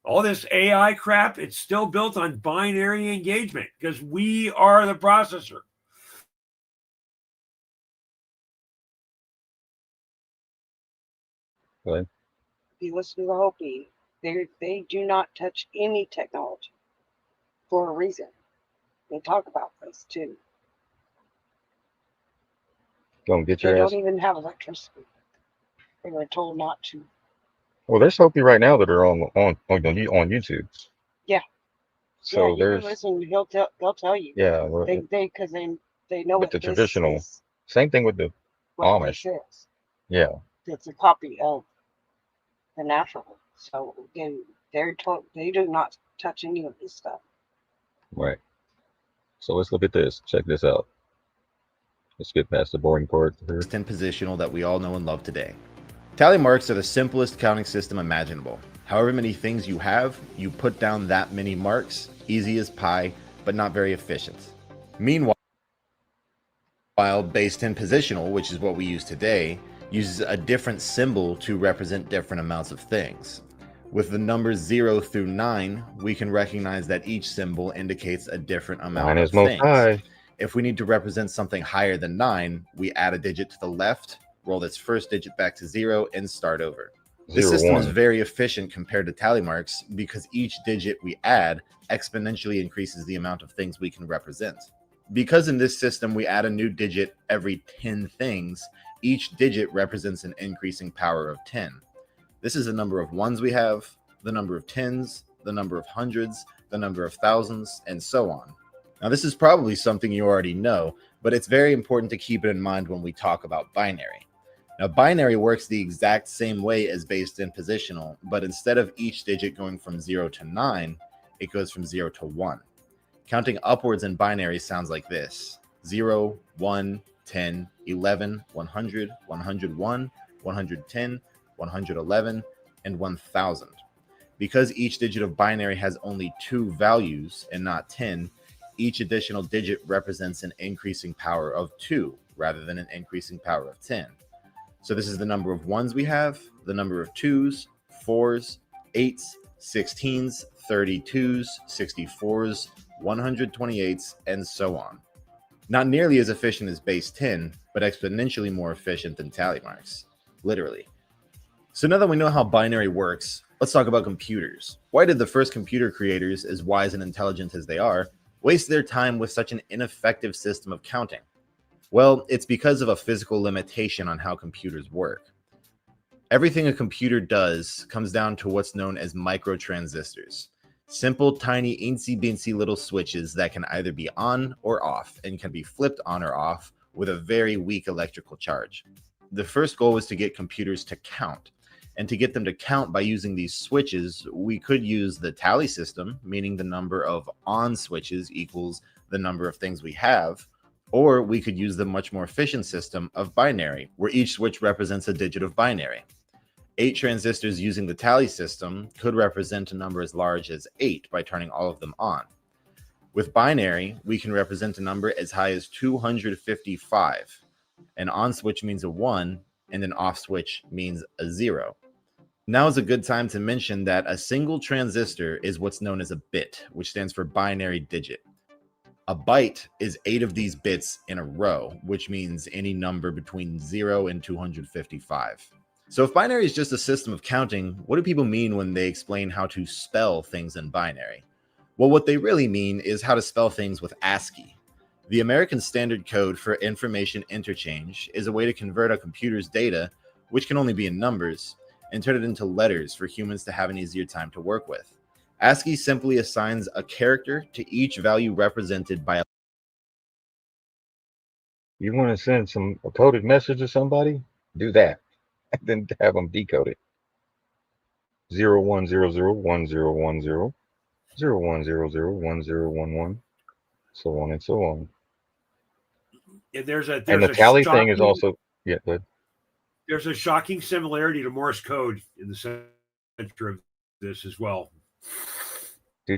All this AI crap, it's still built on binary engagement because we are the processor. Good. If you listen to the Hopi, they do not touch any technology for a reason. They talk about this too. Gonna get They your ass. don't even have electricity. They were told not to. Well, there's Hopi right now that are on YouTube. Yeah. So yeah, you there's can listen. They'll tell you. yeah. Well, Because they know with what the this traditional. is, Same thing with the what Amish. this is. Yeah. It's a copy of the natural. So they're told they do not touch any of this stuff. Right. So let's look at this. Check this out. Let's get past the boring part here. And positional that we all know and love today. Tally marks are the simplest counting system imaginable. However many things you have, you put down that many marks, easy as pie, but not very efficient. Meanwhile, base 10 positional, which is what we use today, uses a different symbol to represent different amounts of things. With the numbers 0 through 9, we can recognize that each symbol indicates a different amount 9 of is most things. high. If we need to represent something higher than 9, we add a digit to the left, roll its first digit back to 0, and start over. This 0, system 1. is very efficient compared to tally marks because each digit we add exponentially increases the amount of things we can represent. Because in this system we add a new digit every 10 things, each digit represents an increasing power of 10. This is the number of ones we have, the number of tens, the number of hundreds, the number of thousands, and so on. Now, this is probably something you already know, but it's very important to keep it in mind when we talk about binary. Now, binary works the exact same way as base 10 positional, but instead of each digit going from 0 to 9, it goes from 0 to 1. Counting upwards in binary sounds like this: 0, 1, 10, 11, 100, 101, 110, 111, and 1000. Because each digit of binary has only 2 values and not 10, each additional digit represents an increasing power of 2 rather than an increasing power of 10. So this is the number of ones we have, the number of 2s, 4s, 8s, 16s, 32s, 64s, 128s, and so on. Not nearly as efficient as base 10, but exponentially more efficient than tally marks. Literally. So now that we know how binary works, let's talk about computers. Why did the first computer creators, as wise and intelligent as they are, waste their time with such an ineffective system of counting? Well, it's because of a physical limitation on how computers work. Everything a computer does comes down to what's known as microtransistors. Simple, tiny, eensy-beensy little switches that can either be on or off and can be flipped on or off with a very weak electrical charge. The first goal was to get computers to count. And to get them to count by using these switches, we could use the tally system, meaning the number of on switches equals the number of things we have, or we could use the much more efficient system of binary, where each switch represents a digit of binary. 8 transistors using the tally system could represent a number as large as 8 by turning all of them on. With binary, we can represent a number as high as 255. An on switch means a 1, and an off switch means a 0. Now is a good time to mention that a single transistor is what's known as a bit, which stands for binary digit. A byte is 8 of these bits in a row, which means any number between 0 and 255. So if binary is just a system of counting, what do people mean when they explain how to spell things in binary? Well, what they really mean is how to spell things with ASCII. The American Standard Code for Information Interchange is a way to convert a computer's data, which can only be in numbers, and turn it into letters for humans to have an easier time to work with. ASCII simply assigns a character to each value represented by a... You want to send a coded message to somebody? Do that. And then have them decode it. 01001010, 01001011, so on and so on. And there's And the a tally thing is shocking- also, yeah, good. There's a shocking similarity to Morse code in the center of this as well. Yeah.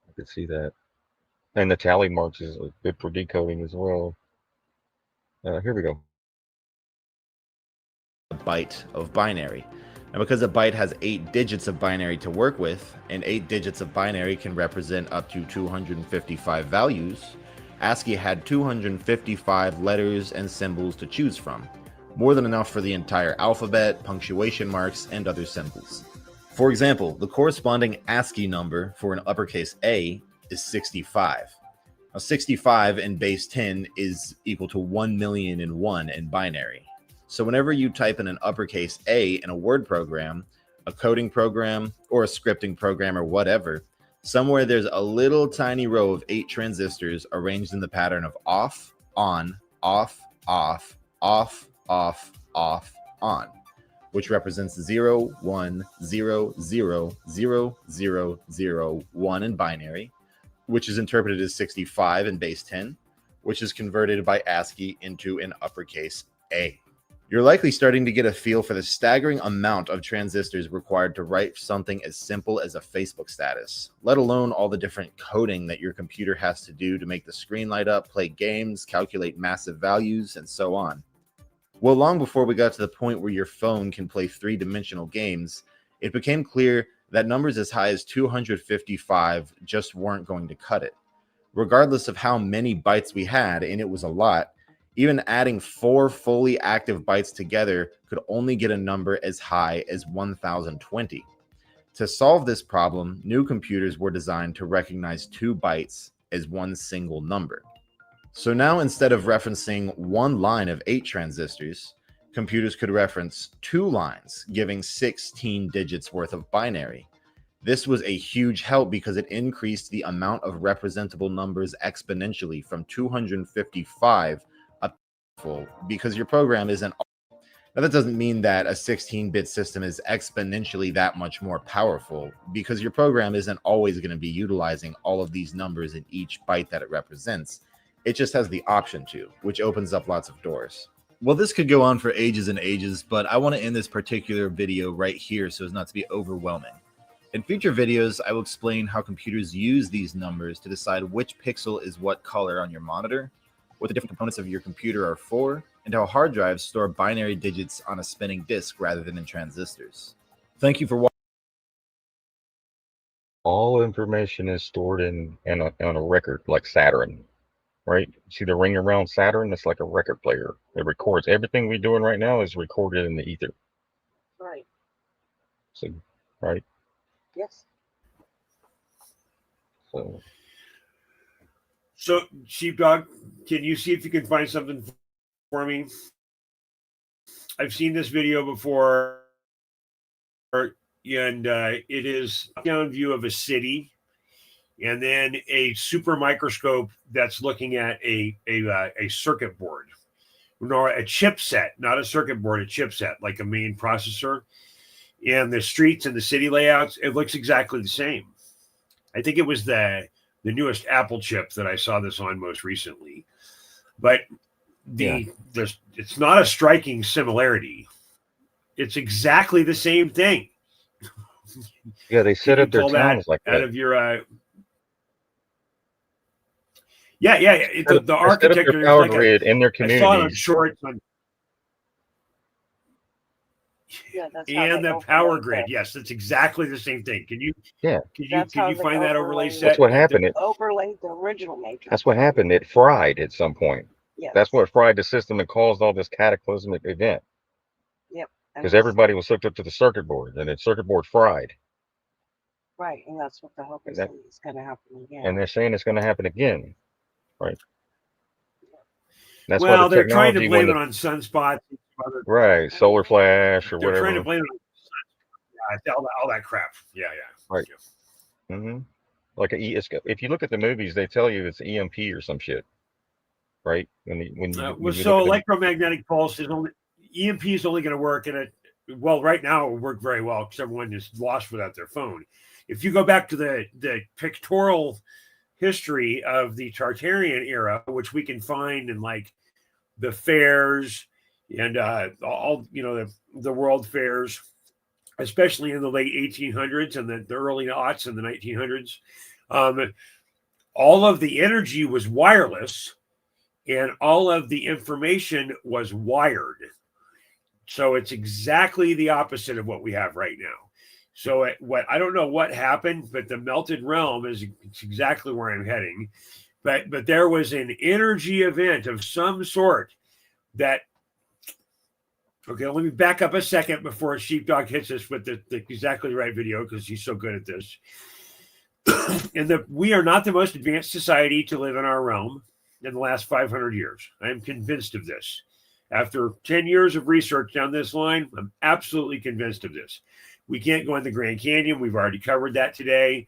I could see that. And the tally marks is good for decoding as well. Here we go. A byte of binary. And because a byte has 8 digits of binary to work with, and 8 digits of binary can represent up to 255 values, ASCII had 255 letters and symbols to choose from, more than enough for the entire alphabet, punctuation marks, and other symbols. For example, the corresponding ASCII number for an uppercase A is 65. Now, 65 in base 10 is equal to 1,000,001 in binary. So whenever you type in an uppercase A in a word program, a coding program, or a scripting program, or whatever, somewhere there's a little tiny row of 8 transistors arranged in the pattern of off, on, off, off, off, off, off, on, which represents 0, 1, 0, 0, 0, 0, 0, 1 in binary, which is interpreted as 65 in base 10, which is converted by ASCII into an uppercase A. You're likely starting to get a feel for the staggering amount of transistors required to write something as simple as a Facebook status, let alone all the different coding that your computer has to do to make the screen light up, play games, calculate massive values, and so on. Well, long before we got to the point where your phone can play 3-dimensional games, it became clear that numbers as high as 255 just weren't going to cut it. Regardless of how many bytes we had, and it was a lot, even adding 4 fully active bytes together could only get a number as high as 1020. To solve this problem, new computers were designed to recognize 2 bytes as one single number. So now instead of referencing one line of 8 transistors, computers could reference 2 lines, giving 16 digits worth of binary. This was a huge help because it increased the amount of representable numbers exponentially from 255 up to full, because your program isn't... Now that doesn't mean that a 16-bit system is exponentially that much more powerful, because your program isn't always going to be utilizing all of these numbers in each byte that it represents. It just has the option to, which opens up lots of doors. Well, this could go on for ages and ages, but I want to end this particular video right here so as not to be overwhelming. In future videos, I will explain how computers use these numbers to decide which pixel is what color on your monitor, what the different components of your computer are for, and how hard drives store binary digits on a spinning disk rather than in transistors. Thank you for watching. All information is stored on a record, like Saturn, right? See the ring around Saturn? It's like a record player. It records everything we're doing right now is recorded in the ether. Right. So, right? Yes. So, Sheepdog, can you see if you can find something for me? I've seen this video before, and it is a down view of a city, and then a super microscope that's looking at a circuit board, no, a chipset, not a circuit board, a chipset, like a main processor. And the streets and the city layouts, it looks exactly the same. I think it was the newest Apple chip that I saw this on most recently. But it's not a striking similarity. It's exactly the same thing. Yeah, they set up their towns like that. Out of your the architecture, power grid in their communities. I saw it on shorts on. Yeah, that's how and they the power overlaid grid. the. Yes, that's exactly the same thing. Can you That's how they find that overlay overlaid. set? That's what happened. Overlaid the original Matrix. That's what happened. It fried at some point. Yes. That's what fried the system and caused all this cataclysmic event. Yep. Because everybody was hooked up to the circuit board, and the circuit board fried. Right, and that's what the hope is going to happen again. And they're saying it's going to happen again, right? That's well, why the they're trying to technology blame it on sunspots. right, solar flash or They're whatever. trying to blame it on all that crap. Yeah. Right. Mm-hmm. Like if you look at the movies, they tell you it's EMP or some shit, right? When you so electromagnetic pulse is only EMP is only going to work in it. Well, right now it will work very well because everyone is lost without their phone. If you go back to the pictorial history of the Tartarian era, which we can find in like the fairs and all the world fairs, especially in the late 1800s and the early aughts in the 1900s, all of the energy was wireless and all of the information was wired. So it's exactly the opposite of what we have right now. So I don't know what happened, but the melted realm is exactly where I'm heading. But there was an energy event of some sort that. Okay, let me back up a second before Sheepdog hits us with the exactly right video because he's so good at this. And we are not the most advanced society to live in our realm in the last 500 years. I am convinced of this. After 10 years of research down this line, I'm absolutely convinced of this. We can't go in the Grand Canyon. We've already covered that today.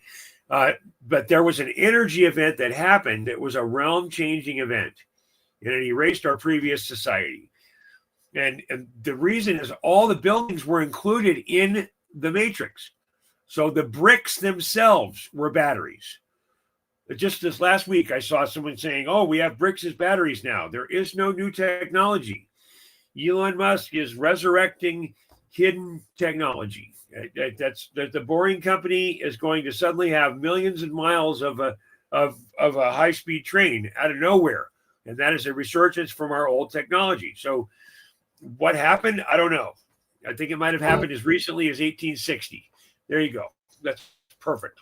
But there was an energy event that happened that was a realm-changing event, and it erased our previous society. And the reason is all the buildings were included in the Matrix. So the bricks themselves were batteries. Just this last week, I saw someone saying, oh, we have bricks as batteries now. There is no new technology. Elon Musk is resurrecting hidden technology. That's the Boring Company is going to suddenly have millions of miles of a high-speed train out of nowhere. And that is a resurgence from our old technology. So what happened? I don't know. I think it might have happened as recently as 1860. There you go. That's perfect.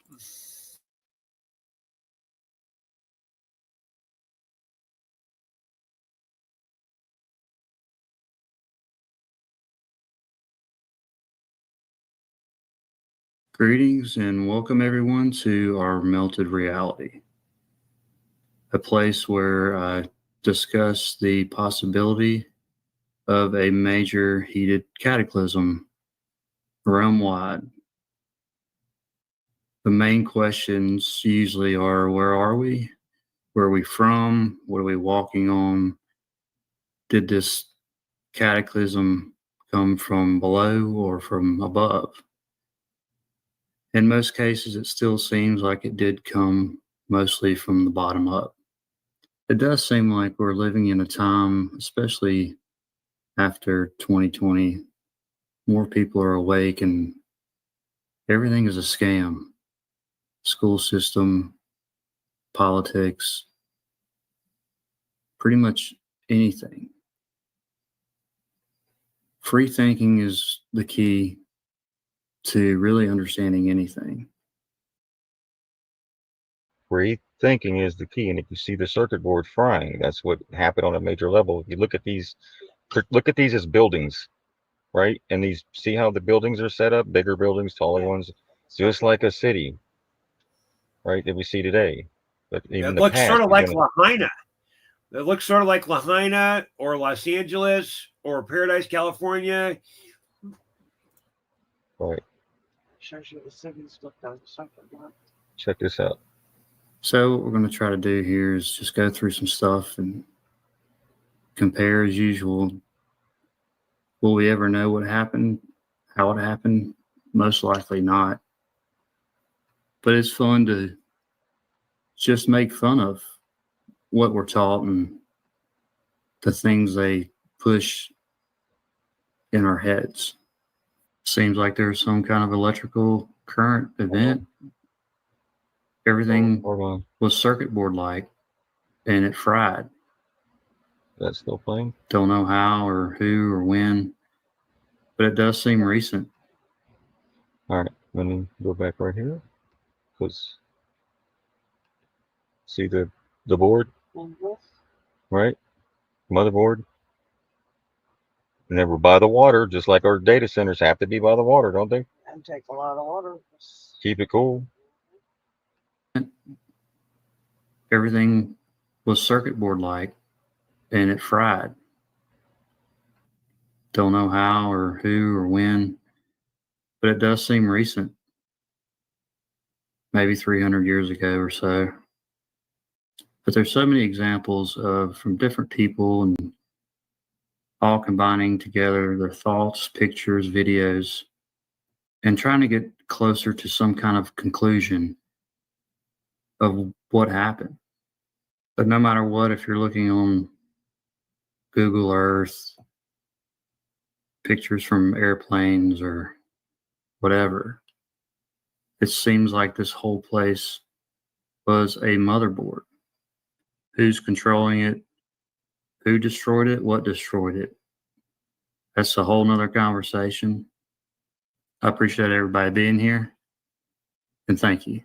Greetings and welcome everyone to our Melted Reality, a place where I discuss the possibility of a major heated cataclysm realm-wide. The main questions usually are, where are we? Where are we from? What are we walking on? Did this cataclysm come from below or from above? In most cases, it still seems like it did come mostly from the bottom up. It does seem like we're living in a time, especially after 2020, more people are awake and everything is a scam. School system, politics, pretty much anything. Free thinking is the key to really understanding anything. free thinking is the key. And if you see the circuit board frying, that's what happened on a major level. If you look at these as buildings, right? And see how the buildings are set up, bigger buildings, taller ones, just like a city, right, that we see today. But even It looks sort of like Lahaina. It looks sort of like Lahaina or Los Angeles or Paradise, California. Right. Shows you the cities look like something. Check this out. So what we're going to try to do here is just go through some stuff and compare as usual. Will we ever know what happened, how it happened? Most likely not. But it's fun to just make fun of what we're taught and the things they push in our heads. Seems like there's some kind of electrical current event. Everything was circuit board like, and it fried. That's still playing? Don't know how or who or when, but it does seem recent. All right, let me go back right here. Because see the board, Mhm. right? Motherboard. And they were by the water, just like our data centers have to be by the water, don't they? And take a lot of water. Keep it cool. Everything was circuit board like, and it fried. Don't know how or who or when, but it does seem recent. Maybe 300 years ago or so. But there's so many examples of from different people and all combining together their thoughts, pictures, videos, and trying to get closer to some kind of conclusion of what happened. But no matter what, if you're looking on Google Earth, pictures from airplanes or whatever, it seems like this whole place was a motherboard. Who's controlling it? Who destroyed it? What destroyed it? That's a whole nother conversation. I appreciate everybody being here, and thank you.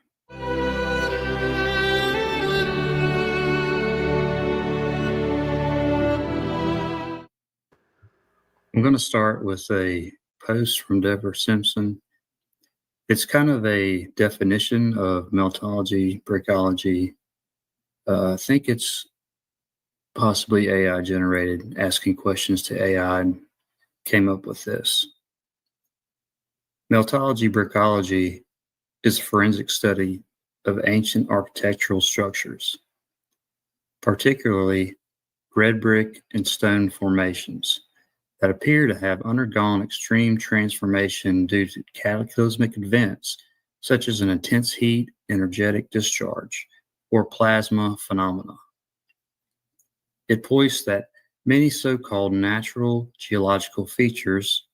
I'm going to start with a post from Deborah Simpson. It's kind of a definition of meltology, brickology. I think it's possibly AI generated, asking questions to AI and came up with this. Meltology, brickology is a forensic study of ancient architectural structures, particularly red brick and stone formations that appear to have undergone extreme transformation due to cataclysmic events such as an intense heat, energetic discharge, or plasma phenomena. It points that many so-called natural geological features,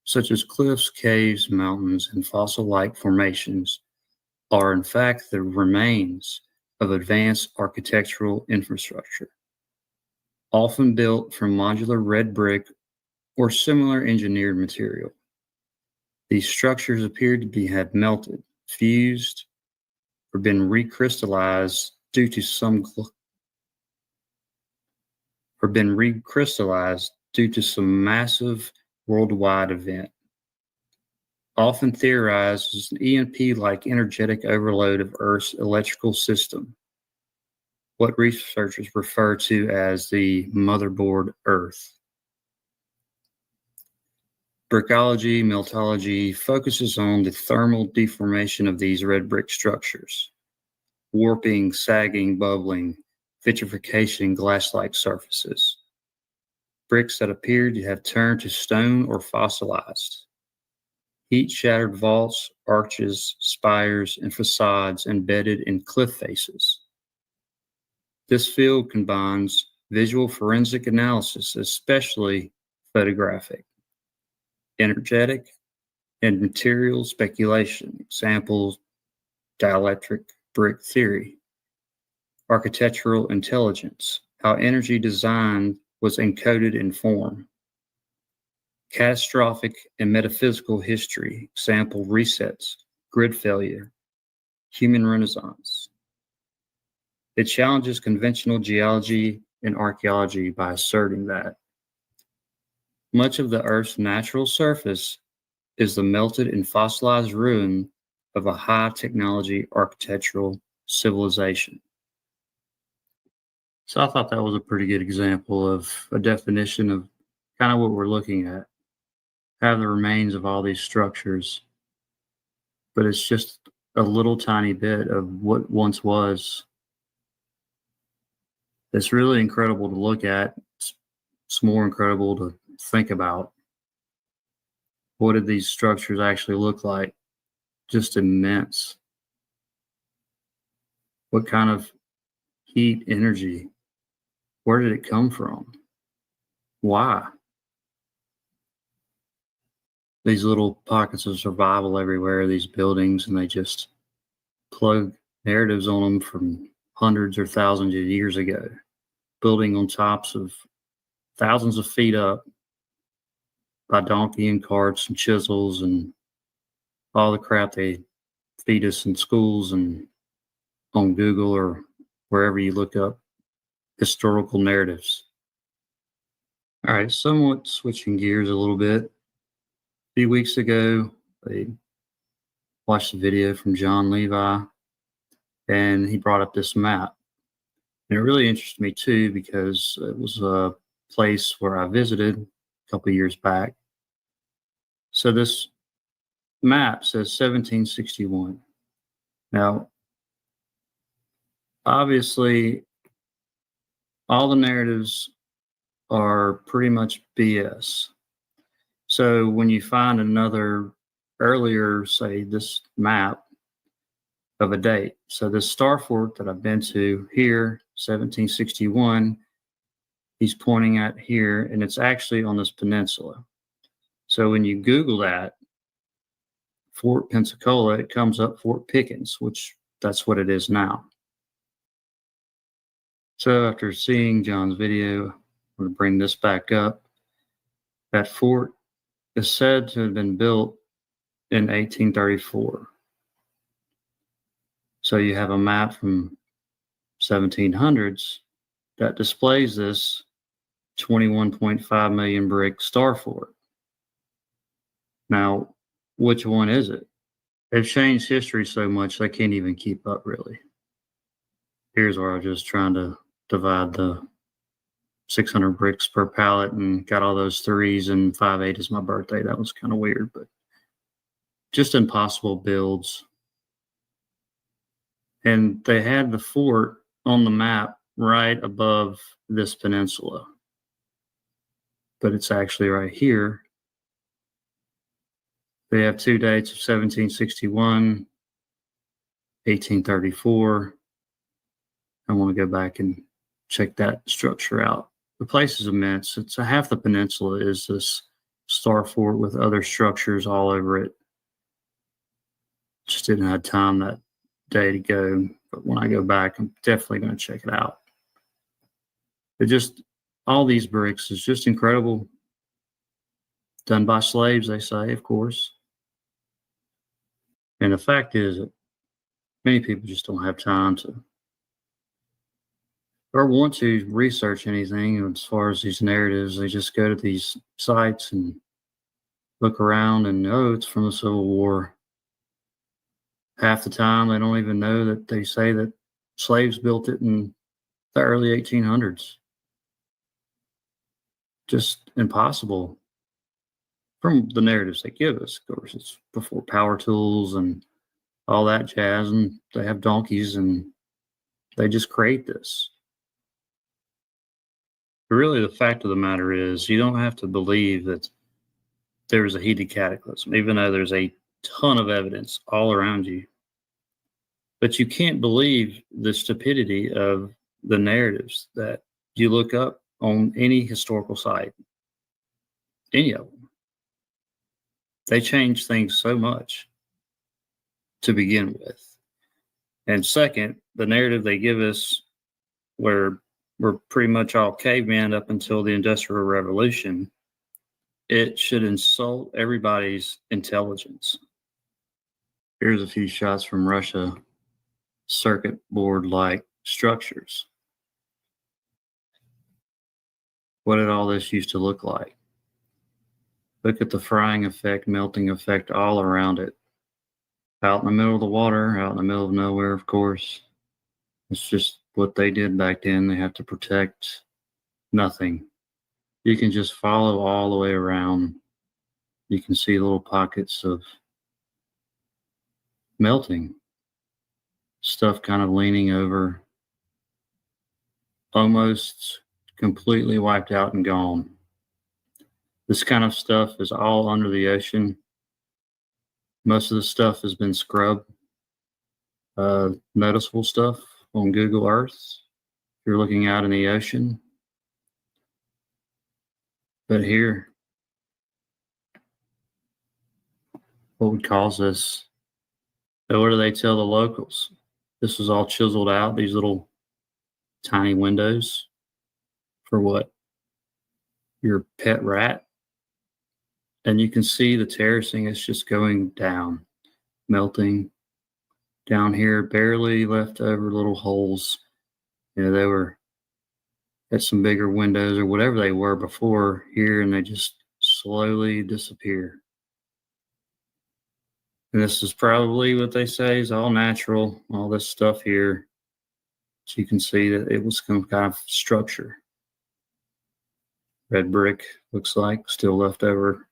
such as cliffs, caves, mountains, and fossil-like formations, are in fact the remains of advanced architectural infrastructure, often built from modular red brick or similar engineered material. These structures appear to have melted, fused, or been recrystallized due to some massive worldwide event. Often theorized as an EMP-like energetic overload of Earth's electrical system, what researchers refer to as the motherboard Earth. Brickology, meltology focuses on the thermal deformation of these red brick structures, warping, sagging, bubbling, vitrification, glass-like surfaces. Bricks that appear to have turned to stone or fossilized. Heat-shattered vaults, arches, spires, and facades embedded in cliff faces. This field combines visual forensic analysis, especially photographic, energetic, and material speculation, examples, dielectric brick theory, architectural intelligence, how energy design was encoded in form, catastrophic and metaphysical history, example, resets, grid failure, human renaissance. It challenges conventional geology and archaeology by asserting that much of the Earth's natural surface is the melted and fossilized ruin of a high-technology architectural civilization. So I thought that was a pretty good example of a definition of kind of what we're looking at. Have the remains of all these structures, but it's just a little tiny bit of what once was. It's really incredible to look at. It's more incredible to think about. What did these structures actually look like? Just immense. What kind of heat, energy? Where did it come from? Why? These little pockets of survival everywhere, these buildings, and they just plug narratives on them from hundreds or thousands of years ago, building on tops of thousands of feet up, by donkey and carts and chisels and all the crap they feed us in schools and on Google or wherever you look up historical narratives. All right, somewhat switching gears a little bit. A few weeks ago, I watched a video from John Levi, and he brought up this map. And it really interested me too, because it was a place where I visited a couple of years back. So this map says 1761. Now, obviously, all the narratives are pretty much BS. So when you find another earlier, say this map of a date. So this star fort that I've been to here, 1761, he's pointing at here, and it's actually on this peninsula. So when you Google that, Fort Pensacola, it comes up Fort Pickens, which that's what it is now. So after seeing John's video, I'm going to bring this back up. That fort is said to have been built in 1834. So you have a map from 1700s that displays this 21.5 million brick star fort. Now, which one is it? They've changed history so much they can't even keep up, really. Here's where I was just trying to divide the 600 bricks per pallet and got all those threes, and 5/8 is my birthday. That was kind of weird, but just impossible builds. And they had the fort on the map right above this peninsula, but it's actually right here. They have two dates of 1761, 1834. I want to go back and check that structure out. The place is immense. It's a half the peninsula is this star fort with other structures all over it. Just didn't have time that day to go, but when I go back, I'm definitely going to check it out. But just all these bricks is just incredible. Done by slaves, they say, of course. And the fact is that many people just don't have time to or want to research anything as far as these narratives. They just go to these sites and look around and, oh, it's from the Civil War. Half the time, they don't even know that they say that slaves built it in the early 1800s. Just impossible from the narratives they give us. Of course, it's before power tools and all that jazz, and they have donkeys, and they just create this. But really, the fact of the matter is, you don't have to believe that there's a heated cataclysm, even though there's a ton of evidence all around you. But you can't believe the stupidity of the narratives that you look up on any historical site, any of them. They change things so much to begin with. And second, the narrative they give us, where we're pretty much all cavemen up until the Industrial Revolution, it should insult everybody's intelligence. Here's a few shots from Russia, circuit board-like structures. What did all this used to look like? Look at the frying effect, melting effect all around it. Out in the middle of the water, out in the middle of nowhere, of course. It's just what they did back then. They have to protect nothing. You can just follow all the way around. You can see little pockets of melting. Stuff kind of leaning over. Almost completely wiped out and gone. This kind of stuff is all under the ocean. Most of the stuff has been scrubbed. Noticeable stuff on Google Earth. If you're looking out in the ocean. But here, what would cause this? So what do they tell the locals? This was all chiseled out, these little tiny windows. For what? Your pet rat? And you can see the terracing is just going down, melting down here, barely left over little holes. You know, they were at some bigger windows or whatever they were before here, and they just slowly disappear. And this is probably what they say is all natural, all this stuff here. So you can see that it was some kind of structure. Red brick looks like still left over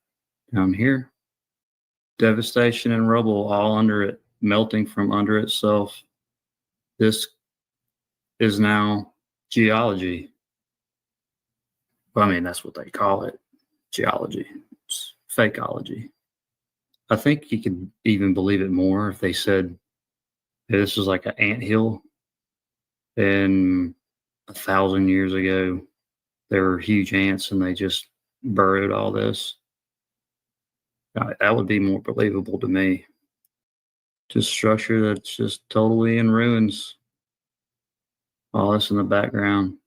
down here. Devastation and rubble all under it, melting from under itself. This is now geology. Well, I mean, that's what they call it, geology. It's fakeology. I think you could even believe it more if they said hey, this was like an anthill, and 1,000 years ago there were huge ants and they just burrowed all this. That would be more believable to me. Just structure that's just totally in ruins. All this in the background.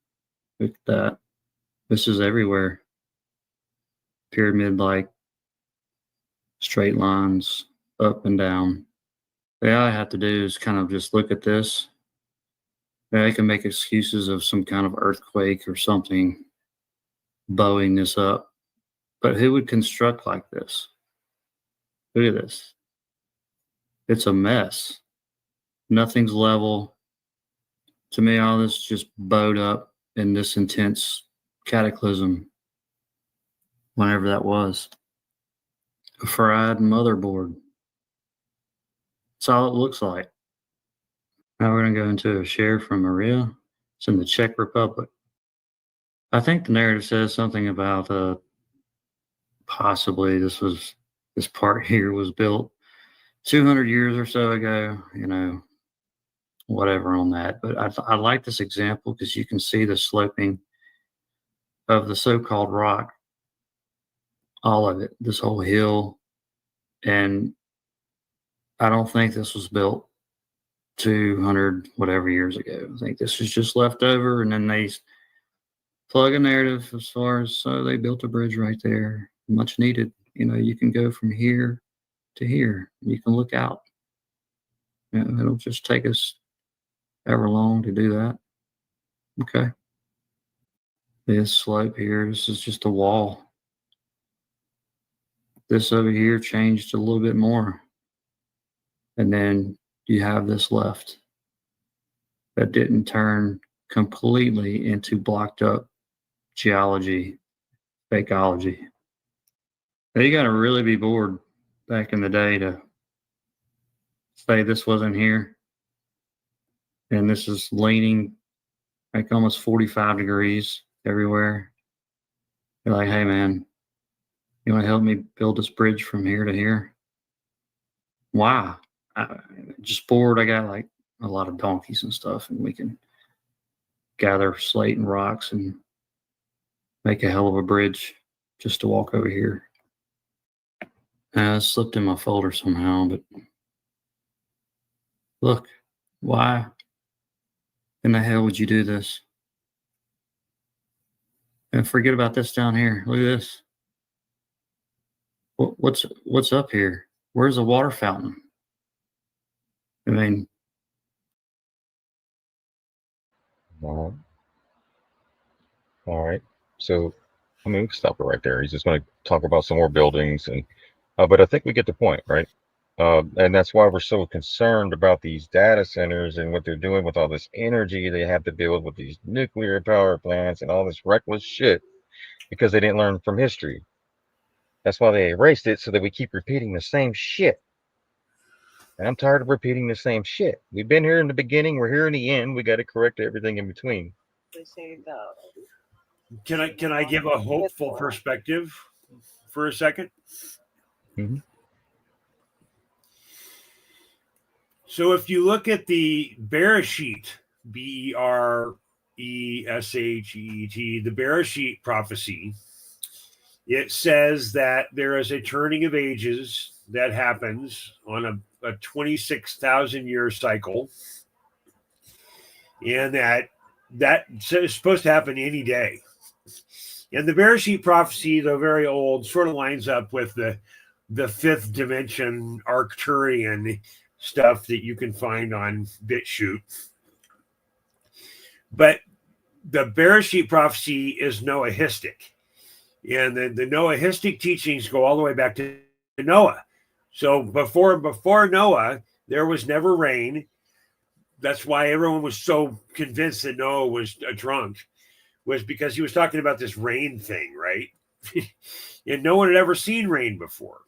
Look at that. This is everywhere. Pyramid-like straight lines up and down. All I have to do is kind of just look at this. I can make excuses of some kind of earthquake or something bowing this up. But who would construct like this? Look at this. It's a mess. Nothing's level. To me, all this just bowed up in this intense cataclysm, whenever that was. A fried motherboard. That's all it looks like. Now we're going to go into a share from Maria. It's in the Czech Republic. I think the narrative says something about possibly this part here was built 200 years or so ago, you know, whatever on that. But I like this example because you can see the sloping of the so-called rock, all of it, this whole hill. And I don't think this was built 200 whatever years ago. I think this is just left over, and then they plug a narrative as far as they built a bridge right there, much needed. You know, you can go from here to here. You can look out. You know, it'll just take us ever long to do that. Okay. This slope here, this is just a wall. This over here changed a little bit more. And then you have this left that didn't turn completely into blocked up geology, fakeology. Now you got to really be bored back in the day to say this wasn't here. And this is leaning like almost 45 degrees everywhere. You're like, hey man, you want to help me build this bridge from here to here? Why? Just bored. I got like a lot of donkeys and stuff, and we can gather slate and rocks and make a hell of a bridge just to walk over here. It slipped in my folder somehow, but look, why in the hell would you do this? And forget about this down here. Look at this. What's up here? Where's the water fountain? I mean, All right. So, I mean, we can stop it right there. He's just going to talk about some more buildings, and but I think we get the point, right? And that's why we're so concerned about these data centers and what they're doing with all this energy they have to build with these nuclear power plants and all this reckless shit, because they didn't learn from history. That's why they erased it, so that we keep repeating the same shit. And I'm tired of repeating the same shit. We've been here in the beginning. We're here in the end. We got to correct everything in between. They say the Can I give a hopeful perspective for a second? Mm-hmm. So if you look at the Bereshit, Beresheet, the Bereshit prophecy, it says that there is a turning of ages that happens on a 26,000 year cycle, and that is supposed to happen any day. And the Bereshit prophecy, though very old, sort of lines up with the fifth dimension Arcturian stuff that you can find on BitChute. But the Bereshit prophecy is Noahistic. And the Noahistic teachings go all the way back to Noah. So before Noah, there was never rain. That's why everyone was so convinced that Noah was a drunk, was because he was talking about this rain thing, right? And no one had ever seen rain before.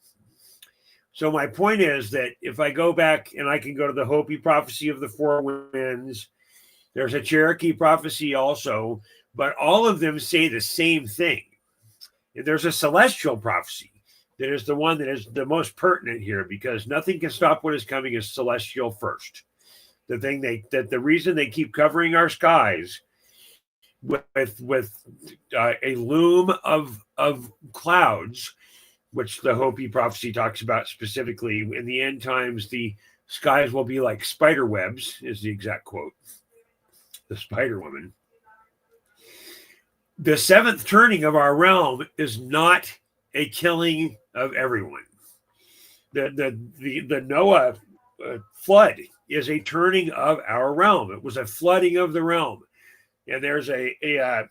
So my point is that if I go back and I can go to the Hopi prophecy of the four winds, there's a Cherokee prophecy also, but all of them say the same thing. There's a celestial prophecy that is the one that is the most pertinent here, because nothing can stop what is coming is celestial first. The thing the reason they keep covering our skies with a loom of clouds, which the Hopi prophecy talks about specifically. In the end times, the skies will be like spider webs, is the exact quote. The Spider Woman. The seventh turning of our realm is not a killing of everyone. The Noah flood is a turning of our realm. It was a flooding of the realm. And there's a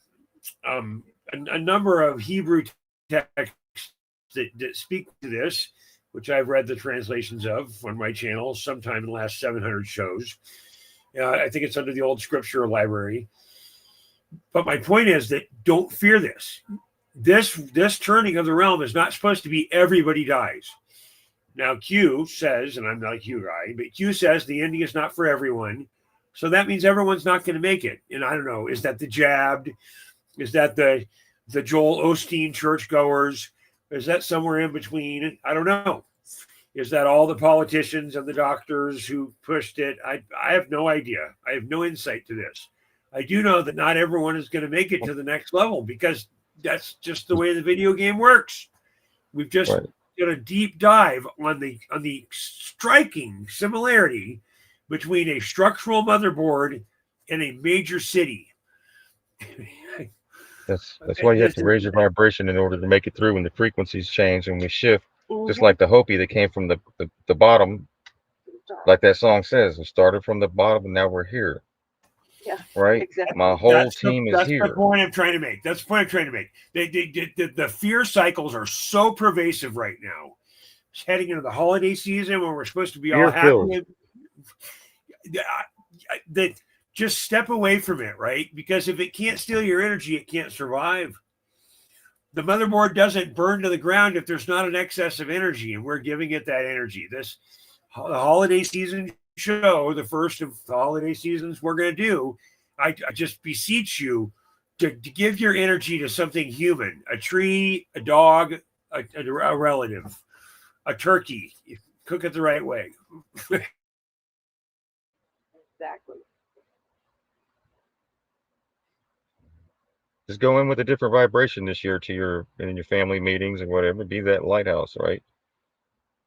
number of Hebrew texts that speak to this, which I've read the translations of on my channel sometime in the last 700 shows. I think it's under the Old Scripture Library. But my point is that don't fear this. This turning of the realm is not supposed to be everybody dies. Now, Q says, and I'm not a Q guy, but Q says the ending is not for everyone. So that means everyone's not going to make it. And I don't know, is that the jabbed? Is that the Joel Osteen churchgoers? Is that somewhere in between? I don't know. Is that all the politicians and the doctors who pushed it? I have no idea. I have no insight to this. I do know that not everyone is going to make it to the next level, because that's just the way the video game works. We've just got a deep dive on the striking similarity between a structural motherboard and a major city. That's why you have to raise your vibration in order to make it through when the frequencies change and we shift. Just like the Hopi that came from the bottom, like that song says, we started from the bottom and now we're here. Yeah, right. Exactly. My whole team is here. That's the point I'm trying to make. That's the point I'm trying to make. The fear cycles are so pervasive right now. It's heading into the holiday season when we're supposed to be all happy. That just step away from it, right? Because if it can't steal your energy, it can't survive. The motherboard doesn't burn to the ground if there's not an excess of energy, and we're giving it that energy. The holiday season show, the first of the holiday seasons we're going to do, I just beseech you to give your energy to something human, a tree, a dog, a relative, a turkey. Cook it the right way. Exactly. Just go in with a different vibration this year to your family meetings and whatever. Be that lighthouse, right?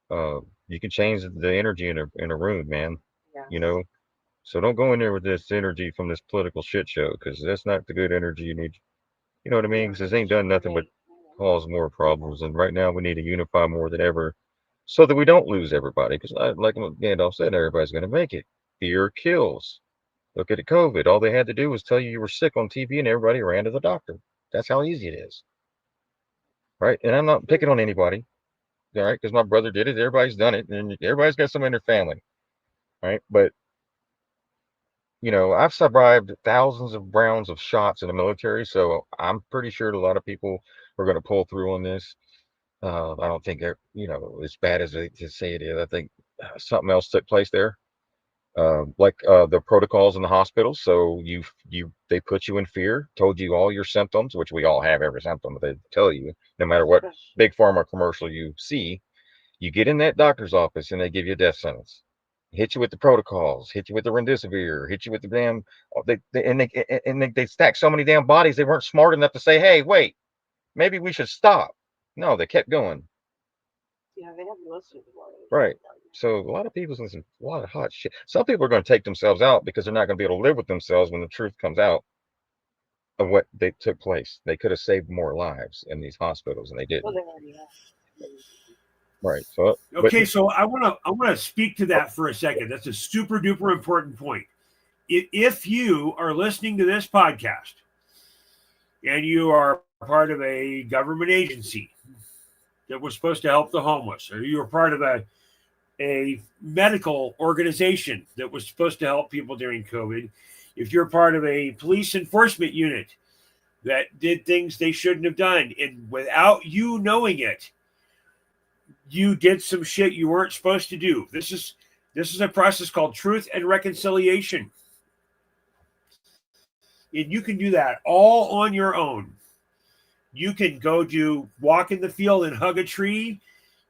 You can change the energy in a room, man. Yeah. You know, so don't go in there with this energy from this political shit show, because that's not the good energy you need. You know what I mean? Because this ain't done nothing but cause more problems. And right now we need to unify more than ever, so that we don't lose everybody. Because like Gandalf said, everybody's going to make it. Fear kills. Look at COVID. All they had to do was tell you were sick on TV, and everybody ran to the doctor. That's how easy it is, right? And I'm not picking on anybody, all right? Because my brother did it. Everybody's done it, and everybody's got some in their family, right? But you know, I've survived thousands of rounds of shots in the military, so I'm pretty sure a lot of people are going to pull through on this. I don't think they're, as bad as they say it is. I think something else took place there. Like the protocols in the hospitals. So they put you in fear, told you all your symptoms, which we all have every symptom that they tell you, no matter what big pharma commercial you see. You get in that doctor's office and they give you a death sentence. Hit you with the protocols, hit you with the remdesivir, hit you with the damn. They stacked so many damn bodies. They weren't smart enough to say, "Hey, wait, maybe we should stop." No, they kept going. Yeah, they haven't listened to what. Right. So a lot of people's listening to a lot of hot shit. Some people are going to take themselves out because they're not going to be able to live with themselves when the truth comes out. of what they took place. They could have saved more lives in these hospitals, and they Well, didn't. they already have. Right. So, but Okay, so I want to speak to that for a second. That's a super duper important point. If you are listening to this podcast and you are part of a government agency that was supposed to help the homeless, or you're part of a medical organization that was supposed to help people during COVID, if you're part of a police enforcement unit that did things they shouldn't have done, and without you knowing it, you did some shit you weren't supposed to do. This is a process called truth and reconciliation. And you can do that all on your own. You can go walk in the field and hug a tree.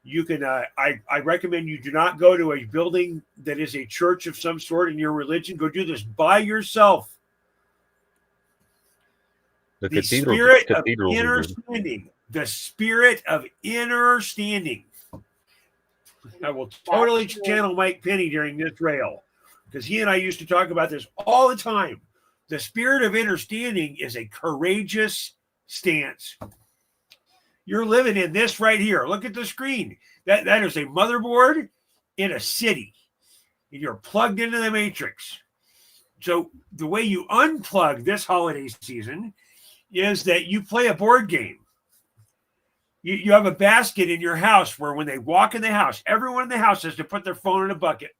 You can, I recommend you do not go to a building that is a church of some sort in your religion. Go do this by yourself. The spirit of inner standing. The spirit of inner standing. I will totally channel Mike Penny during this rail, because he and I used to talk about this all the time. The spirit of understanding is a courageous stance. You're living in this right here. Look at the screen. That is a motherboard in a city, and you're plugged into the matrix. So the way you unplug this holiday season is that you play a board game. You have a basket in your house where when they walk in the house, everyone in the house has to put their phone in a bucket.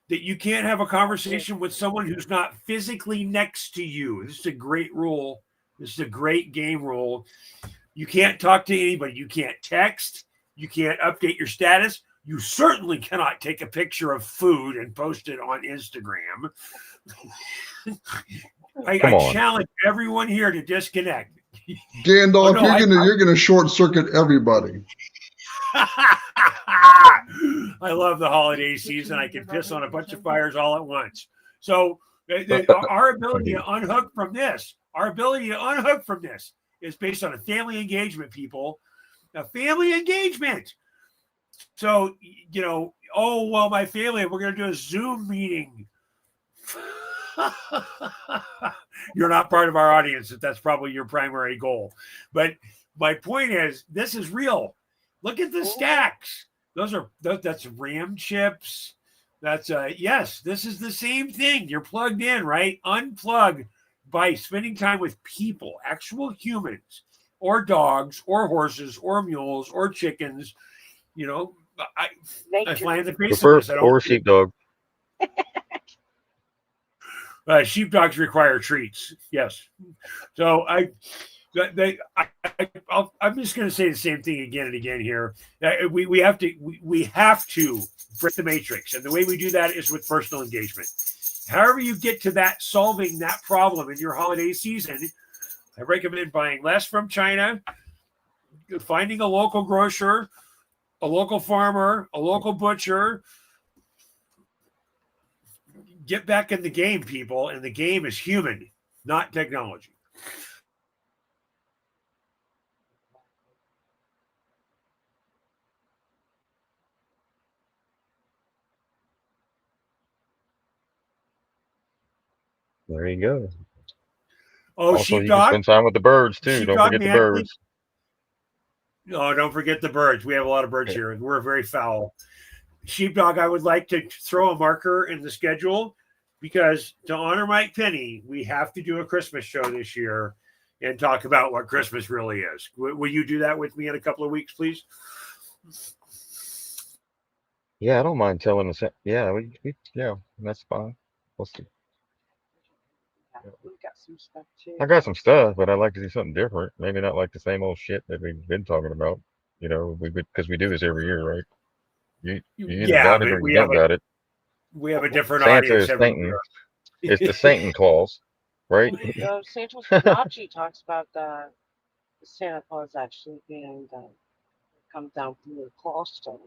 That you can't have a conversation with someone who's not physically next to you. This is a great rule. This is a great game rule. You can't talk to anybody. You can't text. You can't update your status. You certainly cannot take a picture of food and post it on Instagram. I challenge everyone here to disconnect. Gandalf, Oh, no, you're gonna short circuit everybody. I love the holiday season. I can piss on a bunch of fires all at once. So our ability to unhook from this, is based on a family engagement, people. A family engagement. So, oh, well, my family, we're going to do a Zoom meeting. You're not part of our audience if that's probably your primary goal. But my point is, this is real. Look at the stacks. That's RAM chips. That's yes, this is the same thing. You're plugged in, right? Unplug by spending time with people, actual humans, or dogs, or horses, or mules, or chickens. I fly in the face of this. Or sheepdog. Sheepdogs require treats. Yes. So I'm just going to say the same thing again and again here. We have to break the matrix, and the way we do that is with personal engagement. However you get to that, solving that problem in your holiday season, I recommend buying less from China, finding a local grocer, a local farmer, a local butcher. Get back in the game, people, and the game is human, not technology. There you go. Oh, also, sheepdog. You can spend time with the birds too. Don't forget the birds. No, don't forget the birds. We have a lot of birds here, and we're very foul. Sheepdog, I would like to throw a marker in the schedule, because to honor Mike Penny, we have to do a Christmas show this year and talk about what Christmas really is. Will you do that with me in a couple of weeks, please? Yeah, I don't mind telling us. Yeah, yeah, that's fine. We'll see. We've got some stuff too. I got some stuff, but I'd like to do something different. Maybe not like the same old shit that we've been talking about. Because we do this every year, right? You either got it or you don't got it. We have a different Santa audience is every Satan. year. It's the Satan Claus, right? Santos Fibonacci talks about the Santa Claus actually being comes down from the claw stone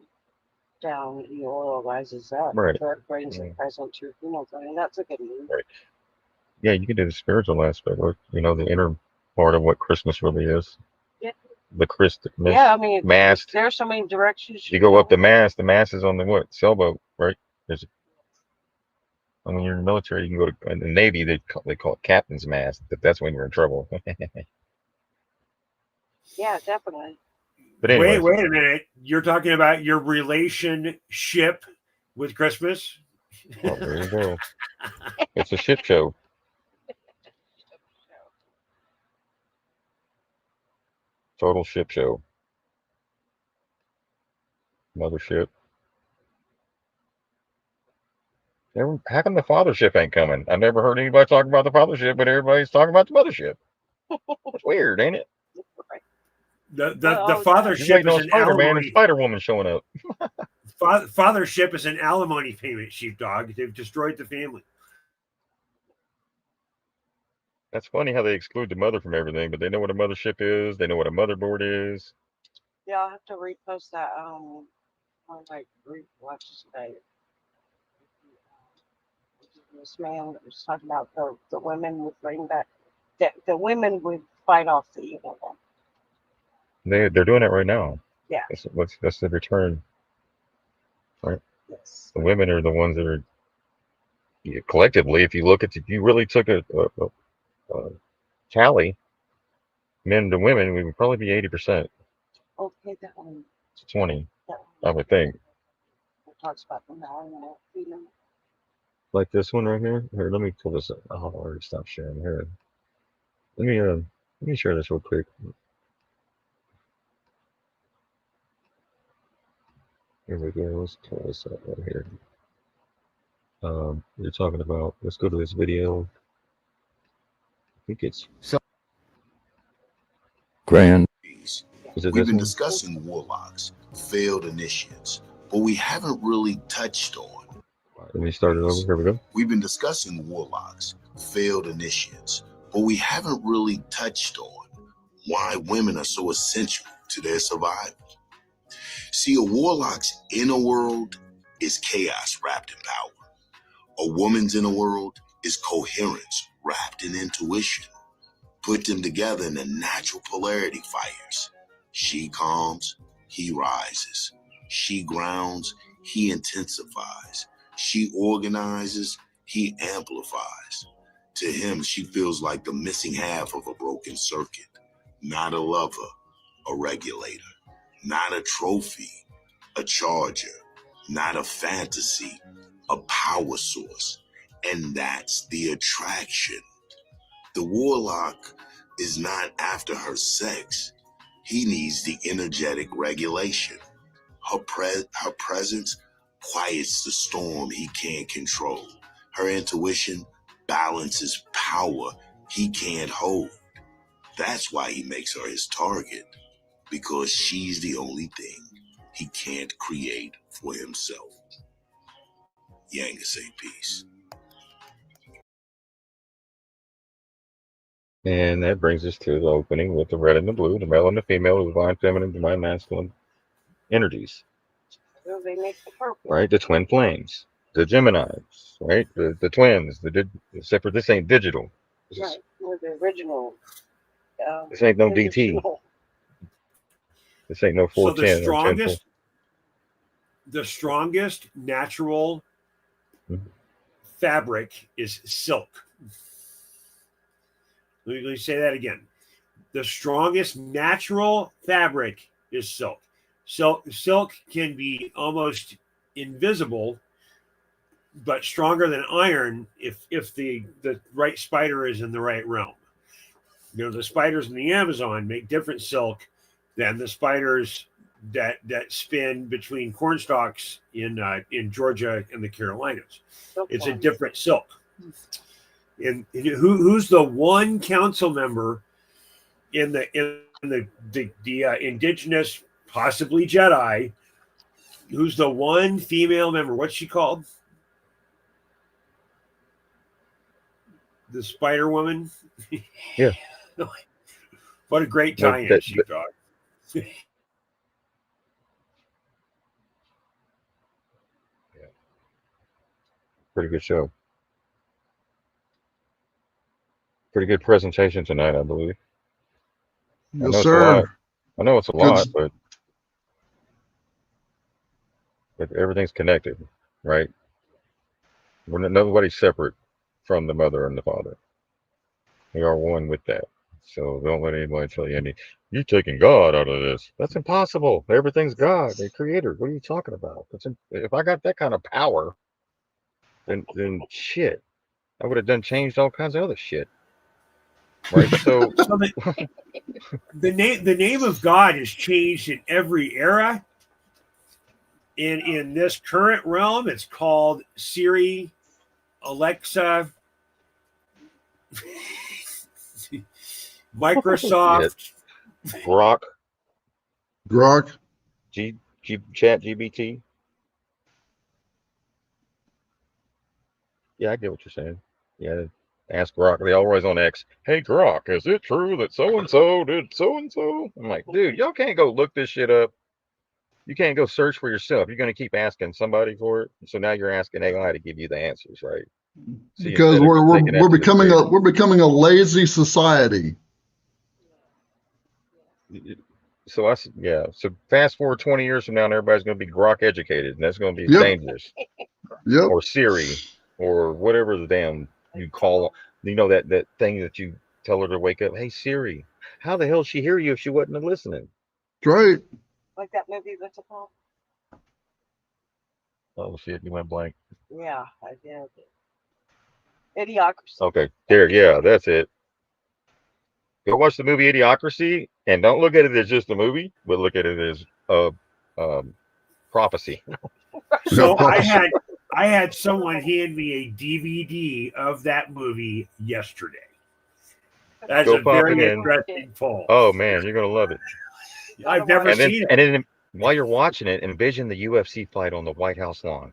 down, the oil rises up. Right. Dark brings a present to your funeral, and that's a good move. Right. Yeah, you can do the spiritual aspect, the inner part of what Christmas really is. Yeah. The Christmas. Yeah, I mean, mast. There's so many directions. You go up the mast. The mast is on the what? Sailboat, right? And when you're in the military, you can go to in the Navy. They call it captain's mast. That's when you're in trouble. Yeah, definitely. But Wait, anyways, wait a minute. You're talking about your relationship with Christmas? well, there you go. It's a shit show. Total ship show. Mothership. How come the fathership ain't coming? I never heard anybody talk about the fathership, but everybody's talking about the mothership. It's weird, ain't it? The Well, You're fathership waiting is on an Spider-Man and alimony. Spider-Woman showing up. Fathership is an alimony payment, sheepdog. They've destroyed the family. That's funny how they exclude the mother from everything, but they know what a mothership is. They know what a motherboard is. yeah, I'll have to repost that one of my group watches today. This man was talking about the women would bring back that the women would fight off the evil one. They're doing it right now. Yeah. That's the return, right? Yes. The women are the ones that are collectively. If you look at, if you really took a tally, men to women, we would probably be 80% Okay, that one. to 20, That I one. would think. It talks about the male and the female. Like this one right here. Here, let me pull this up. Oh, I already stopped sharing here. Let me share this real quick. Here we go. Let's pull this up right here. You're talking about. Let's go to this video. I think it's So Grand. Is Is it we've this been one? discussing warlocks, failed initiates, but we haven't really touched on. Let me start it over. Here we go. We've been discussing warlocks, failed initiates, but we haven't really touched on why women are so essential to their survival. See, a warlock's inner world is chaos wrapped in power. A woman's inner world is coherence wrapped in intuition. Put them together in a natural polarity fires. She calms, he rises. She grounds, he intensifies. She organizes, he amplifies. To him, she feels like the missing half of a broken circuit. Not a lover, a regulator. Not a trophy, a charger. Not a fantasy, a power source. And that's the attraction. The warlock is not after her sex. He needs the energetic regulation. Her presence quiets the storm he can't control. Her intuition balances power he can't hold. That's why he makes her his target, because she's the only thing he can't create for himself. Yanga say peace. And that brings us to the opening with the red and the blue, the male and the female, the divine feminine, divine masculine energies, So they make the purple. right? The twin flames, the Geminis, right? The twins, except for this ain't digital. Right. With the original. This ain't no DT. original. This ain't no So the 410 or 10. strongest natural fabric is silk. Let me say that again. The strongest natural fabric is silk. Silk can be almost invisible, but stronger than iron if the right spider is in the right realm. You know, the spiders in the Amazon make different silk than the spiders that spin between corn stalks in Georgia and the Carolinas. It's a different silk. And who's the one council member in the indigenous, possibly Jedi? Who's the one female member? What's she called? The Spider Woman. Yeah. What a great tie-in, sheepdog. Yeah. Pretty good show. Pretty good presentation tonight, I believe. Yes, sir. I know it's a Good. lot, but everything's connected, right? Nobody's separate from the mother and the father. We are one with that. So don't let anybody tell you you're taking God out of this. That's impossible. Everything's God, the creator. What are you talking about? If I got that kind of power, then shit, I would have done changed all kinds of other shit. Right? So the name of God has changed in every era. In this current realm, it's called Siri, Alexa, Microsoft, Grok, Grok. Chat GBT. Yeah, I get what you're saying. Yeah, ask Grok. They always on X. Hey Grok, is it true that so and so did so and so? I'm like, dude, y'all can't go look this shit up. You can't go search for yourself. You're gonna keep asking somebody for it. So now you're asking AI to give you the answers, right? See, Because we're becoming a lazy society. So So fast forward 20 years from now, and everybody's going to be Grok educated, and that's going to be dangerous. Yep. Or Siri, or whatever the damn you call. That thing that you tell her to wake up. Hey Siri, how the hell she hear you if she wasn't listening? Right. Like that movie, what's it called? Oh shit, you went blank. Yeah, I did. Idiocracy. Okay, there. Yeah, that's it. Go watch the movie Idiocracy, and don't look at it as just a movie, but look at it as prophecy. So I had someone hand me a DVD of that movie yesterday. That's Go a pop very it in. interesting poll. Oh man, you're gonna love it. I've never seen it. And then while you're watching it, envision the UFC fight on the White House lawn.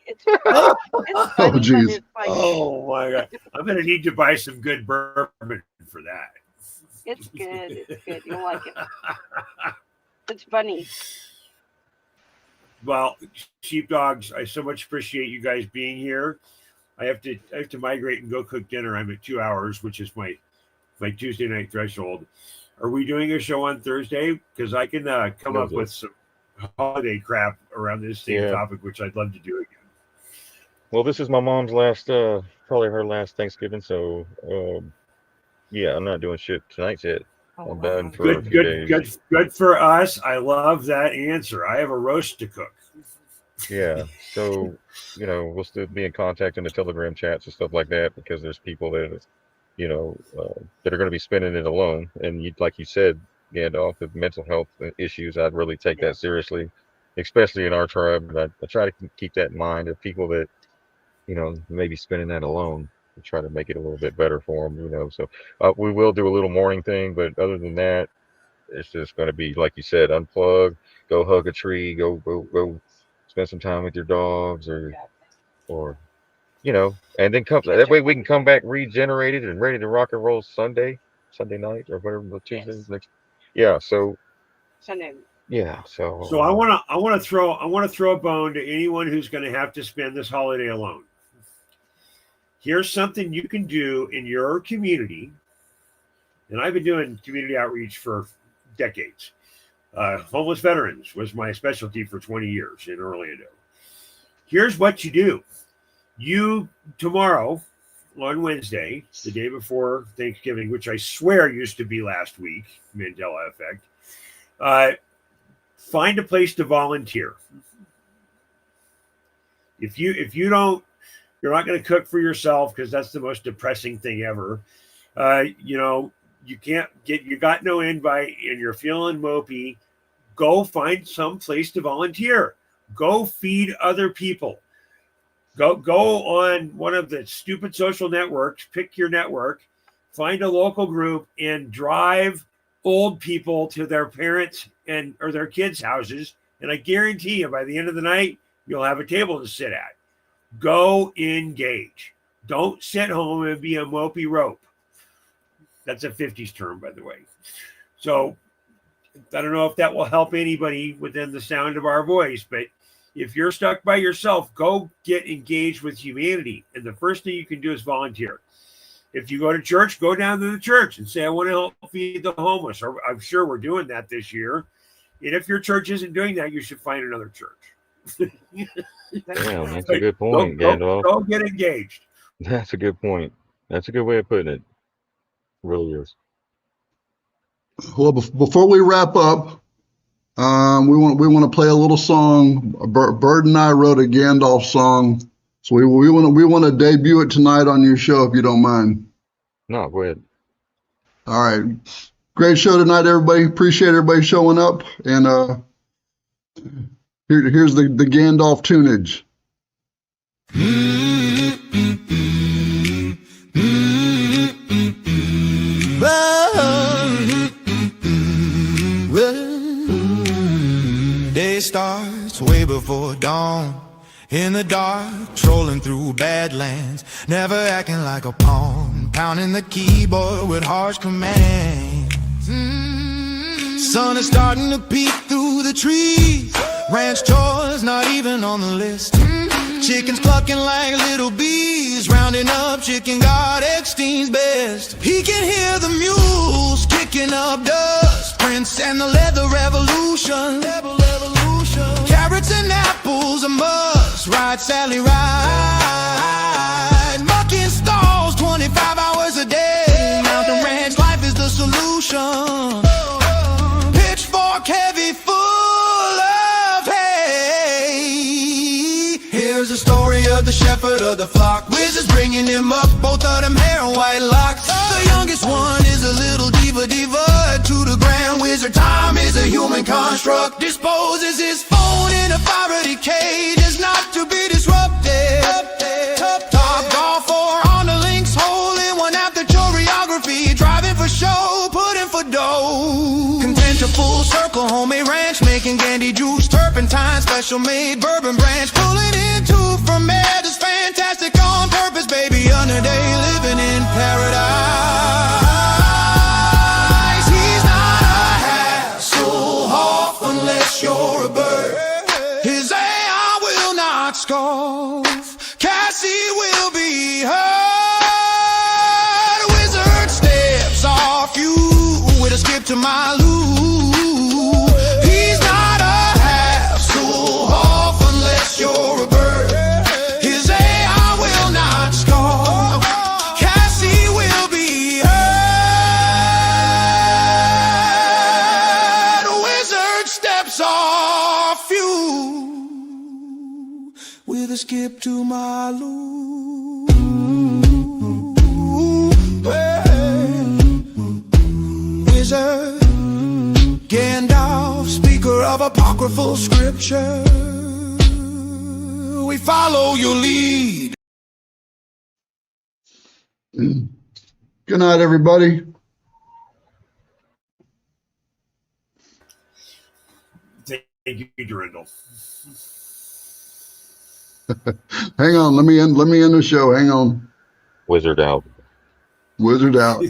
It's funny, Oh jeez. it's like, Oh my god! I'm gonna need to buy some good bourbon for that. it's good. It's good. You'll like it. It's funny. Well, sheepdogs, I so much appreciate you guys being here. I have to migrate and go cook dinner. I'm at 2 hours, which is my Tuesday night threshold. Are we doing a show on Thursday? Because I can come up with some holiday crap around this same topic, which I'd love to do again. Well, this is my mom's last, probably her last Thanksgiving. So, yeah, I'm not doing shit tonight yet. I'm done for a few days. Good for us. I love that answer. I have a roast to cook. Yeah. So, we'll still be in contact in the Telegram chats and stuff like that because there's people that, that are going to be spending it alone. And like you said, Gandalf, the mental health issues, I'd really take that seriously, especially in our tribe. I try to keep that in mind of people that, maybe spending that alone to try to make it a little bit better for them, So we will do a little morning thing, but other than that, it's just going to be, like you said, unplug, go hug a tree, go spend some time with your dogs or, and then come, that way we can come back regenerated and ready to rock and roll Sunday night or whatever, Tuesday next. Yeah. So Sunday. Yeah. So I want to throw a bone to anyone who's going to have to spend this holiday alone. Here's something you can do in your community. And I've been doing community outreach for decades. Homeless veterans was my specialty for 20 years in Orlando. Here's what you do. You tomorrow on Wednesday, the day before Thanksgiving, which I swear used to be last week, Mandela effect, find a place to volunteer. If you don't, you're not going to cook for yourself because that's the most depressing thing ever. You got no invite and you're feeling mopey. Go find some place to volunteer. Go feed other people. Go on one of the stupid social networks, pick your network, find a local group and drive old people to their parents or their kids' houses. And I guarantee you by the end of the night, you'll have a table to sit at. Go engage. Don't sit home and be a mopey rope. That's a 50s term, by the way. So I don't know if that will help anybody within the sound of our voice, but if you're stuck by yourself, go get engaged with humanity. And the first thing you can do is volunteer. If you go to church, go down to the church and say, I want to help feed the homeless. Or I'm sure we're doing that this year. And if your church isn't doing that, you should find another church. Damn, that's a good point, Gandalf. Don't get engaged. That's a good point. That's a good way of putting it. Really is. Well, before we wrap up, we want to play a little song. Bird and I wrote a Gandalf song, so we want to debut it tonight on your show if you don't mind. No, go ahead. All right, great show tonight, everybody. Appreciate everybody showing up, and here's the Gandalf tunage. Day starts way before dawn. In the dark, trolling through badlands, never acting like a pawn, pounding the keyboard with harsh commands. Sun is starting to peek through the trees. Ranch chores not even on the list. Chickens clucking like little bees, rounding up chicken guard Eckstein's best. He can hear the mules kicking up dust, Prince and the leather revolution. Carrots and apples a must, ride Sally ride. Mucking stalls 25 hours a day, mountain ranch life is the solution. Pitchfork heavy full of hay. Here's the story of the shepherd of the flock. Wizards bringing him up, both of them hair and white locks. The youngest one is a little diva to the grand wizard. Time is a human construct, disposes his phone in a fiery cage, is not to be disrupted. Top golfer on the links hole in one after choreography, driving for show, putting for dough. Content to full circle, homemade ranch, making candy juice, turpentine, special made bourbon branch, pulling into from air that's fantastic on purpose, baby. Another day living in paradise. He's not a Hasselhoff unless you're a bird. His AI will not scoff, Cassie will be heard. Wizard steps off you with a skip to my loop. He's not a Hasselhoff unless you're a bird. His AI will not scoff, Cassie will be heard. Wizard steps off you with a skip to my loop. Wizard Gandalf, speaker of apocryphal scripture, we follow your lead. Good night, everybody. Thank you, Durandal. Hang on, let me end the show. Hang on. Wizard out. Wizard out.